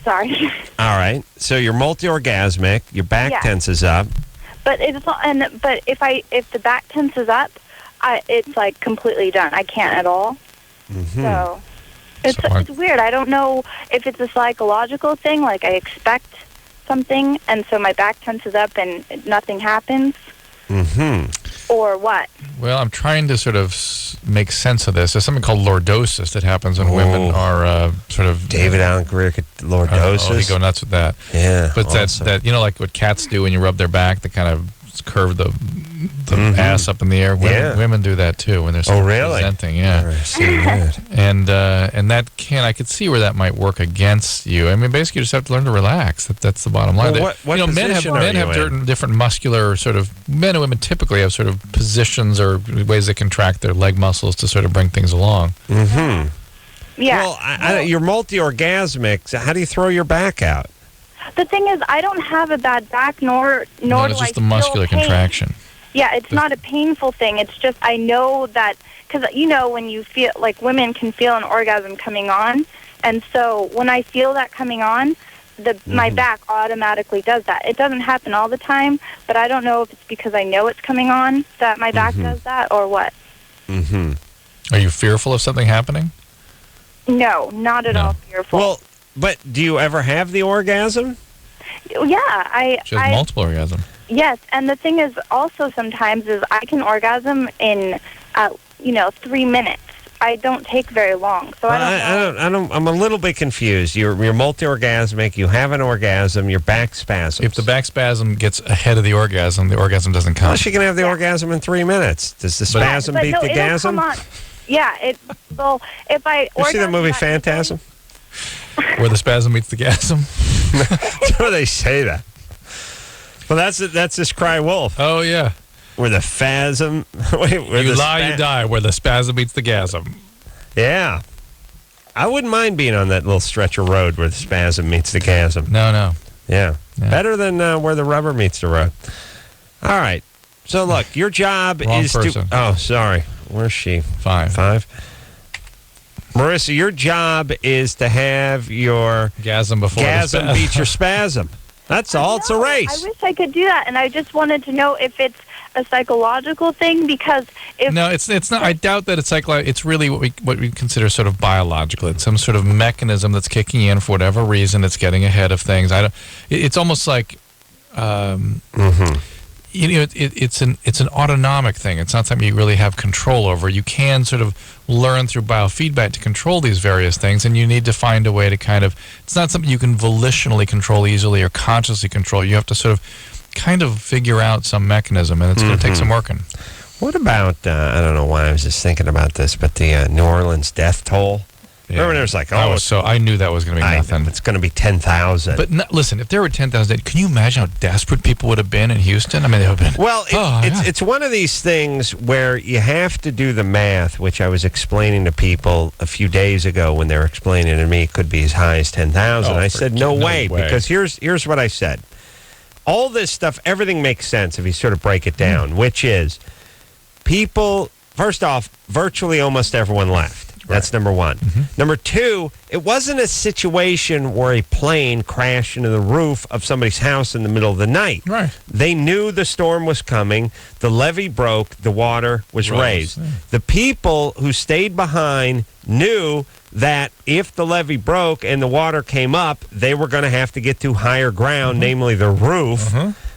Sorry. All right. So you're multi-orgasmic. Your back tenses up. But if the back tenses up, it's like completely done. I can't at all. So it's weird. I don't know if it's a psychological thing, like I expect something, and so my back tenses up and nothing happens. Or what? Well, I'm trying to sort of make sense of this. There's something called lordosis that happens when women are sort of... David Allen Greer, lordosis? He go nuts with that. Yeah, but awesome. that like what cats do when you rub their back, they kind of curve the ass up in the air. Women do that too when they're sort of presenting. Yeah. And that I could see where that might work against you. I mean, basically, you just have to learn to relax. That's the bottom line. Well, men have different muscular sort of. Men and women typically have sort of positions or ways they contract their leg muscles to sort of bring things along. Yeah. Well, you're multi-orgasmic. So how do you throw your back out? The thing is, I don't have a bad back, nor it's do I just the muscular feel pain. contraction. Yeah, it's not a painful thing. It's just I know that because when you feel like women can feel an orgasm coming on, and so when I feel that coming on, my back automatically does that. It doesn't happen all the time, but I don't know if it's because I know it's coming on that my back does that or what. Are you fearful of something happening? No, not at all fearful. Well, but do you ever have the orgasm? Yeah, She has multiple orgasms. Yes, and the thing is also sometimes is I can orgasm in 3 minutes. I don't take very long, so I'm a little bit confused. You're multi-orgasmic. You have an orgasm. Your back spasms. If the back spasm gets ahead of the orgasm doesn't come. Well, she can have the orgasm in 3 minutes. Does the spasm beat the gasm? Come on. Yeah, if I you see that movie Phantasm? Where the spasm meets the gasm? That's where they say that. Well, that's this cry wolf. Oh, yeah. Where the spasm. Wait, where You the lie, you die. Where the spasm meets the gasm. Yeah. I wouldn't mind being on that little stretch of road where the spasm meets the chasm. No. Yeah. Better than where the rubber meets the road. All right. So, look, your job Wrong is person. to... Oh, sorry. Where's she? 5. Marissa, your job is to have your... Gasm before the Gasm spasm. beat your spasm. That's all. It's a race. I wish I could do that, and I just wanted to know if it's a psychological thing, because if No, it's not. I doubt that it's it's really what we consider sort of biological. It's some sort of mechanism that's kicking in for whatever reason. It's getting ahead of things. It's almost like, it's an autonomic thing. It's not something you really have control over. You can sort of learn through biofeedback to control these various things, and you need to find a way to kind of. It's not something you can volitionally control easily or consciously control. You have to sort of kind of figure out some mechanism, and it's going to take some working. What about, I don't know why I was just thinking about this, but the New Orleans death toll? Yeah. Remember, there's like, I knew that was going to be nothing. It's going to be 10,000. But listen, if there were 10,000, can you imagine how desperate people would have been in Houston? I mean, they would have been. Well, it's one of these things where you have to do the math, which I was explaining to people a few days ago when they were explaining to me it could be as high as 10,000. I said, no way, because here's what I said. All this stuff, everything makes sense if you sort of break it down, which is people, first off, virtually almost everyone left. That's number one. Number two, it wasn't a situation where a plane crashed into the roof of somebody's house in the middle of the night. Right. They knew the storm was coming. The levee broke. The water was raised. Yeah. The people who stayed behind knew that if the levee broke and the water came up, they were going to have to get to higher ground, namely the roof,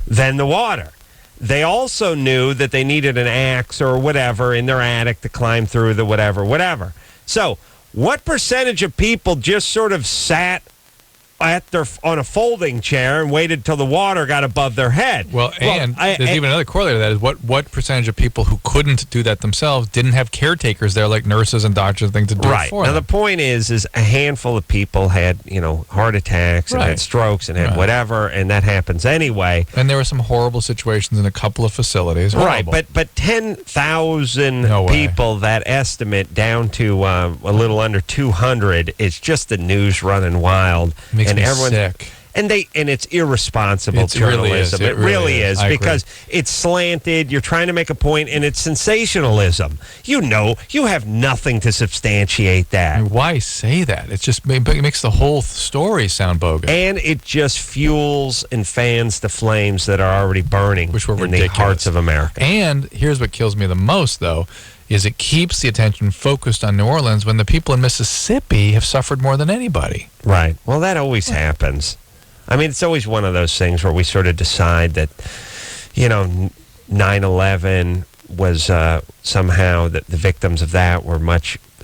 than the water. They also knew that they needed an axe or whatever in their attic to climb through the whatever. So, what percentage of people just sort of sat on a folding chair and waited till the water got above their head? Well, there's even another correlate to that is what percentage of people who couldn't do that themselves didn't have caretakers there like nurses and doctors and things to do it for now them. the point is a handful of people had heart attacks and had strokes and had whatever, and that happens anyway. And there were some horrible situations in a couple of facilities. Right, Horrible. but 10,000 people, that estimate down to a little under 200 is just the news running wild. Makes and me everyone sick. And it's irresponsible It really is. journalism. It really is. I agree. Because it's slanted. You're trying to make a point, and it's sensationalism. You have nothing to substantiate that. I mean, why say that? It makes the whole story sound bogus. And it just fuels and fans the flames that are already burning Which were in ridiculous. the hearts of America. And here's what kills me the most, though, is it keeps the attention focused on New Orleans when the people in Mississippi have suffered more than anybody. Right. Well, that always happens. I mean, it's always one of those things where we sort of decide that, 9/11 was somehow that the victims of that were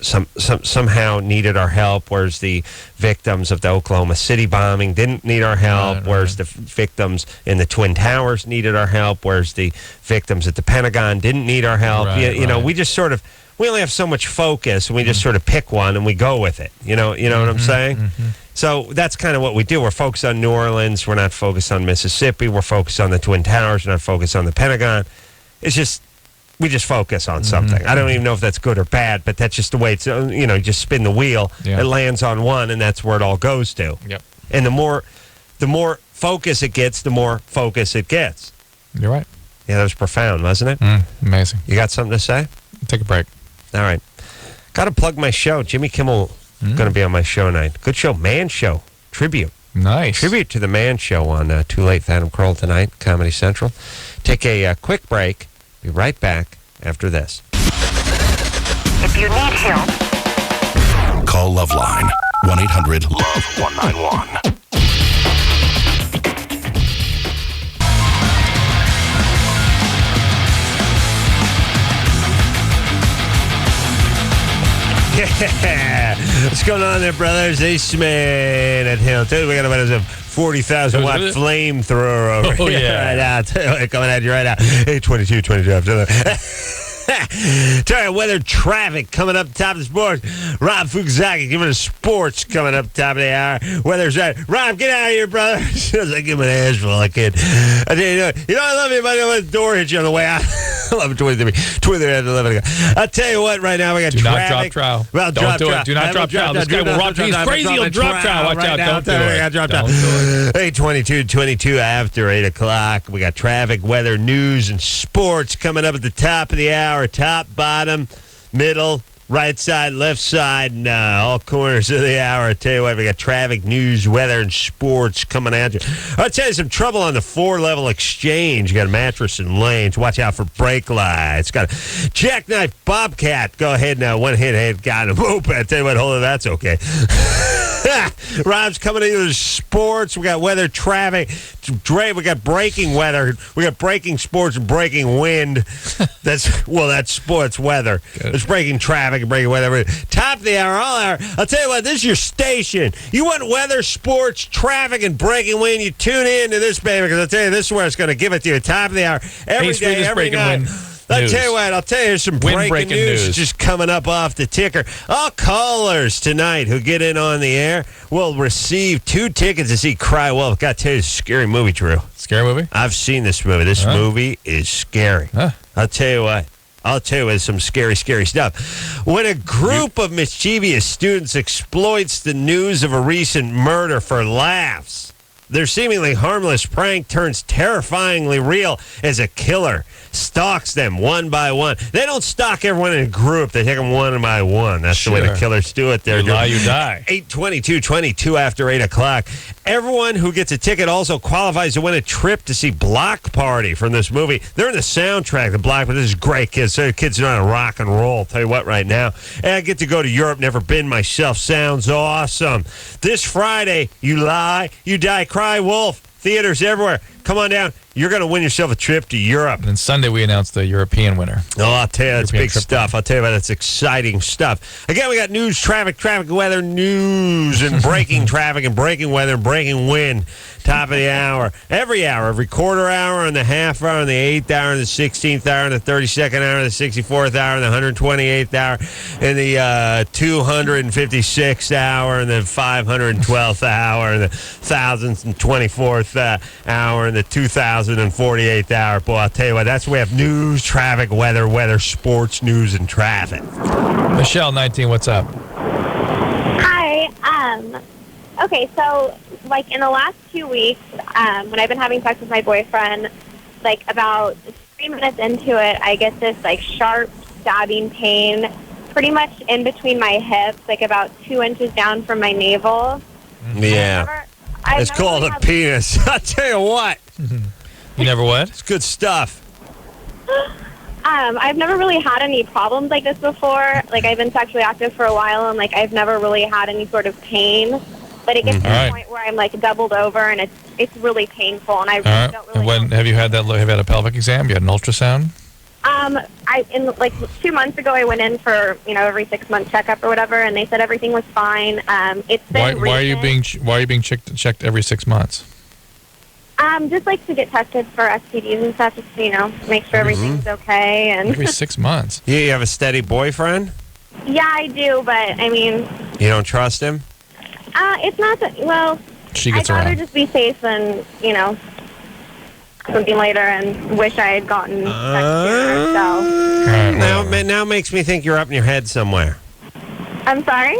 somehow needed our help, whereas the victims of the Oklahoma City bombing didn't need our help, whereas the victims in the Twin Towers needed our help, whereas the victims at the Pentagon didn't need our help. We just sort of, we only have so much focus, and we just sort of pick one and we go with it. You know what I'm saying? So that's kind of what we do. We're focused on New Orleans. We're not focused on Mississippi. We're focused on the Twin Towers. We're not focused on the Pentagon. It's just, we just focus on something. I don't even know if that's good or bad, but that's just the way it's, you just spin the wheel. Yeah. It lands on one, and that's where it all goes to. Yep. And the more focus it gets, the more focus it gets. You're right. Yeah, that was profound, wasn't it? Amazing. You got something to say? Take a break. All right. Got to plug my show. Jimmy Kimmel going to be on my show tonight. Good show. Man Show. Tribute. Nice. Tribute to the Man Show on Too Late with Adam Kroll tonight, Comedy Central. Take a quick break. Be right back after this. If you need help, call LoveLine. 1-800-LOVE-191. Yeah. What's going on there, brothers? Aceman at Hill. We got about a 40,000 watt flamethrower over here right now. Coming at you right now. 822, 22 after that. Tell you weather, traffic coming up top of the sports. Rob Fukuzaki giving us sports coming up top of the hour. Weather's right. Rob, get out of here, brother. As soon as I give him an ass full, I kid. I tell you, I love you, buddy. The door hit you on the way out. 11:23 after 11 o'clock. I'll tell you what, right now we got do traffic. not drop trowel. Well, don't do it. Do not drop trowel. This guy will rob you. He's crazy. He'll drop trowel. Watch out. Don't do it. Don't do it. Hey, 22 after 8 o'clock. We got traffic, weather, news, and sports coming up at the top of the hour. Top, bottom, middle, right side, left side, and all corners of the hour. I tell you what, we got traffic, news, weather, and sports coming at you. I'll tell you some trouble on the 4-level exchange. You got a mattress and lanes. Watch out for brake lights. Got a jackknife Bobcat. Go ahead now. One hit head got a moped. I tell you what, hold on, that's okay. Rob's coming into the sports. We got weather, traffic. We got breaking weather. We got breaking sports and breaking wind. That's sports weather. It's breaking traffic and breaking weather. Top of the hour, all hour. I'll tell you what, this is your station. You want weather, sports, traffic, and breaking wind, you tune in to this, baby, because I'll tell you, this is where it's going to give it to you. Top of the hour, every day, every night. I'll tell you what, here's some breaking news just coming up off the ticker. All callers tonight who get in on the air will receive 2 tickets to see Cry Wolf. Got to tell you, it's a scary movie, Drew. Scary movie? I've seen this movie. This movie is scary. I'll tell you what. It's some scary, scary stuff. When a group of mischievous students exploits the news of a recent murder for laughs, their seemingly harmless prank turns terrifyingly real as a killer stalks them one by one. They don't stalk everyone in a group. They take them one by one. That's the way the killers do it. There, you lie, you die. 8:22 after 8 o'clock. Everyone who gets a ticket also qualifies to win a trip to see Block Party from this movie. They're in the soundtrack, the Block Party. This is great, kids. So kids know how to rock and roll. I'll tell you what, right now. And I get to go to Europe. Never been myself. Sounds awesome. This Friday, you lie, you die. Cry Wolf. Theaters everywhere. Come on down. You're going to win yourself a trip to Europe. And Sunday we announced the European winner. Oh, I'll tell you, that's big stuff. I'll tell you about that's exciting stuff. Again, we got news, traffic, weather, news, and breaking traffic and breaking weather and breaking wind. Top of the hour. Every quarter hour and the half hour and the 8th hour and the 16th hour and the 32nd hour and the 64th hour and the 128th hour and the 256th hour and the 512th hour and the 1024th hour and the 2048th hour. Boy, I'll tell you what, that's where we have news, traffic, weather, sports, news, and traffic. Michelle, 19, what's up? Hi. Okay, so, like, in the last 2 weeks, when I've been having sex with my boyfriend, like, about 3 minutes into it, I get this, like, sharp stabbing pain pretty much in between my hips, like, about 2 inches down from my navel. Yeah. It's called a penis. I'll tell you what. You never what? It's good stuff. I've never really had any problems like this before. Like, I've been sexually active for a while, and, like, I've never really had any sort of pain. But it gets to the point where I'm, like, doubled over, and it's really painful, and I really don't really know. Have you had that? Have you had a pelvic exam? You had an ultrasound? Like 2 months ago, I went in for, every 6-month checkup or whatever, and they said everything was fine. It's been why are you being checked every 6 months? Just like to get tested for STDs and stuff, just make sure everything's okay. And every 6 months. You have a steady boyfriend? Yeah, I do, but I mean, you don't trust him? It's not that. Well, she gets I'd rather around. just be safe than something later and wish I had gotten sooner. So now makes me think you're up in your head somewhere. I'm sorry.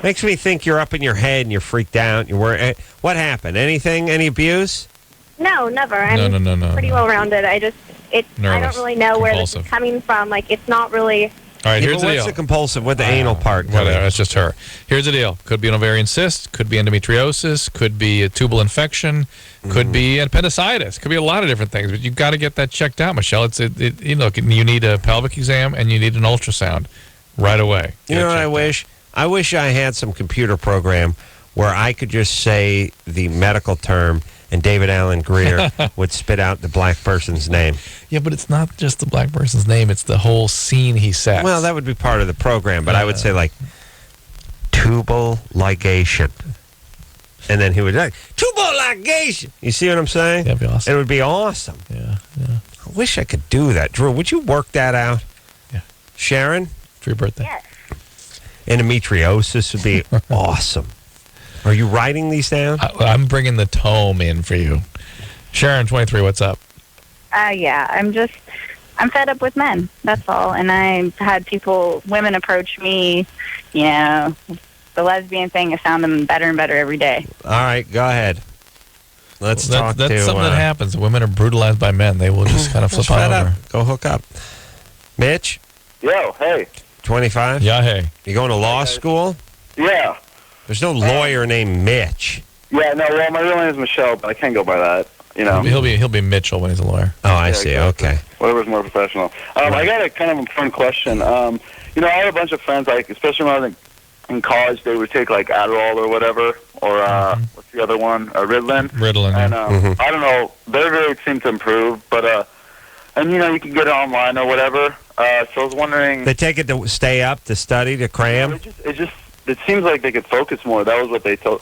Makes me think you're up in your head and you're freaked out. You're worried. What happened? Anything? Any abuse? No, never. I'm pretty well rounded. I don't really know where this is coming from. Like, it's not really. All right, here's the deal. What's the compulsive with the anal part? Whatever, that's just her. Here's the deal. Could be an ovarian cyst, could be endometriosis, could be a tubal infection, could be appendicitis, could be a lot of different things. But you've got to get that checked out, Michelle. You need a pelvic exam and you need an ultrasound right away. You know what I wish? I wish I had some computer program where I could just say the medical term and David Allen Greer would spit out the black person's name. Yeah, but it's not just the black person's name. It's the whole scene he sets. Well, that would be part of the program, but I would say, like, tubal ligation. And then he would like, tubal ligation. You see what I'm saying? That'd be awesome. It would be awesome. Yeah. I wish I could do that. Drew, would you work that out? Yeah. Sharon? For your birthday. Yes. Endometriosis would be awesome. Are you writing these down? I'm bringing the tome in for you. Sharon, 23, what's up? Yeah, I'm fed up with men. That's all. And I've had women approach me, the lesbian thing has found them better and better every day. All right, go ahead. Let's talk to... That's something that happens. Women are brutalized by men. They will just kind of flip on over. Go hook up. Mitch? Yo, hey. 25? Yeah, hey. You going to law school? Yeah. There's no lawyer named Mitch. Yeah, no, well, my real name is Michelle, but I can't go by that, He'll be Mitchell when he's a lawyer. Oh, I see. Exactly. Okay. Whatever's more professional. I got a kind of a fun question. I had a bunch of friends, especially when I was in college, they would take, Adderall or whatever, or, what's the other one? Ritalin. Ritalin, And, I don't know, they really seem to improve, but, you can get it online or whatever. So I was wondering... They take it to stay up, to study, to cram? It seems like they could focus more. That was what they told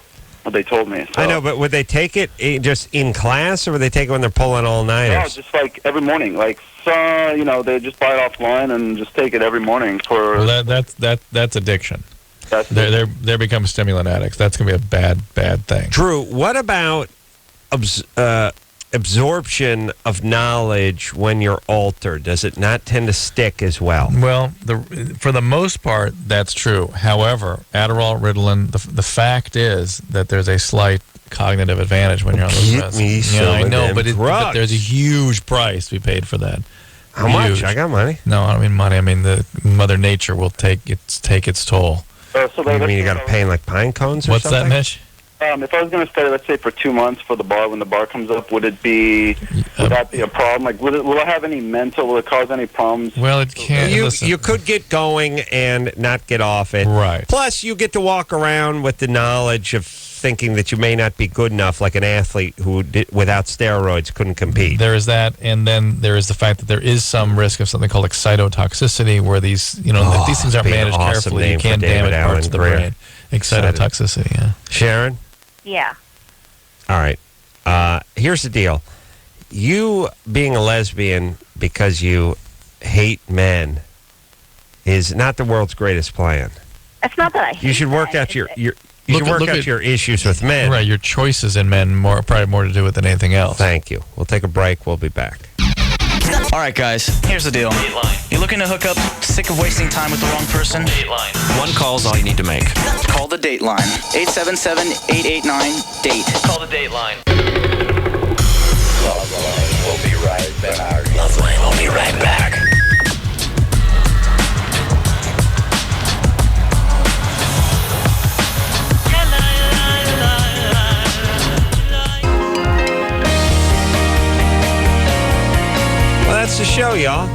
me. So. I know, but would they take it just in class, or would they take it when they're pulling all-nighters? No, just every morning. They just buy it offline and just take it every morning for... Well, that's addiction. They become stimulant addicts. That's going to be a bad thing. Drew, what about absorption of knowledge when you're altered? Does it not tend to stick as well? Well, for the most part, that's true. However, Adderall, Ritalin, the fact is that there's a slight cognitive advantage when you're on those meds. Yeah, I know, but there's a huge price to be paid for that. How much? I got money. No, I don't mean money. I mean the Mother Nature will take its toll. You mean you got to pay in pine cones or something? What's that, Mitch? If I was going to study, let's say, for 2 months for the bar, when the bar comes up, would that be a problem? Will I have any will it cause any problems? Well, it can't. You could get going and not get off it. Right. Plus, you get to walk around with the knowledge of thinking that you may not be good enough, like an athlete who, without steroids, couldn't compete. There is that, and then there is the fact that there is some risk of something called excitotoxicity, where these things aren't managed carefully. You can't damage parts of the brain. Excitotoxicity, yeah. Sharon? Yeah. All right. Here's the deal. You being a lesbian because you hate men is not the world's greatest plan. It's not that I hate You should work out your issues with men. Right, your choices in men probably more to do with than anything else. Thank you. We'll take a break. We'll be back. All right, guys, here's the deal. You're looking to hook up, sick of wasting time with the wrong person? One call's all you need to make. Call the Dateline. 877-889-DATE. Call the Dateline. LoveLine will be right back. LoveLine will be right back. That's the show, y'all.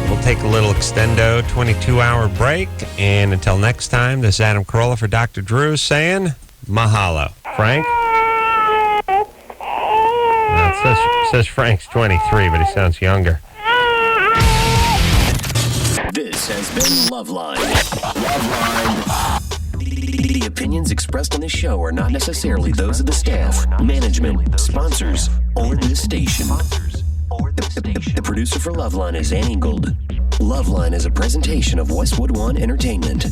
We'll take a little extendo 22-hour break. And until next time, this is Adam Carolla for Dr. Drew saying mahalo. Frank? It says Frank's 23, but he sounds younger. This has been LoveLine. The opinions expressed on this show are not necessarily those of the staff, management, sponsors, or this station. The producer for LoveLine is Ann Gold. LoveLine is a presentation of Westwood One Entertainment.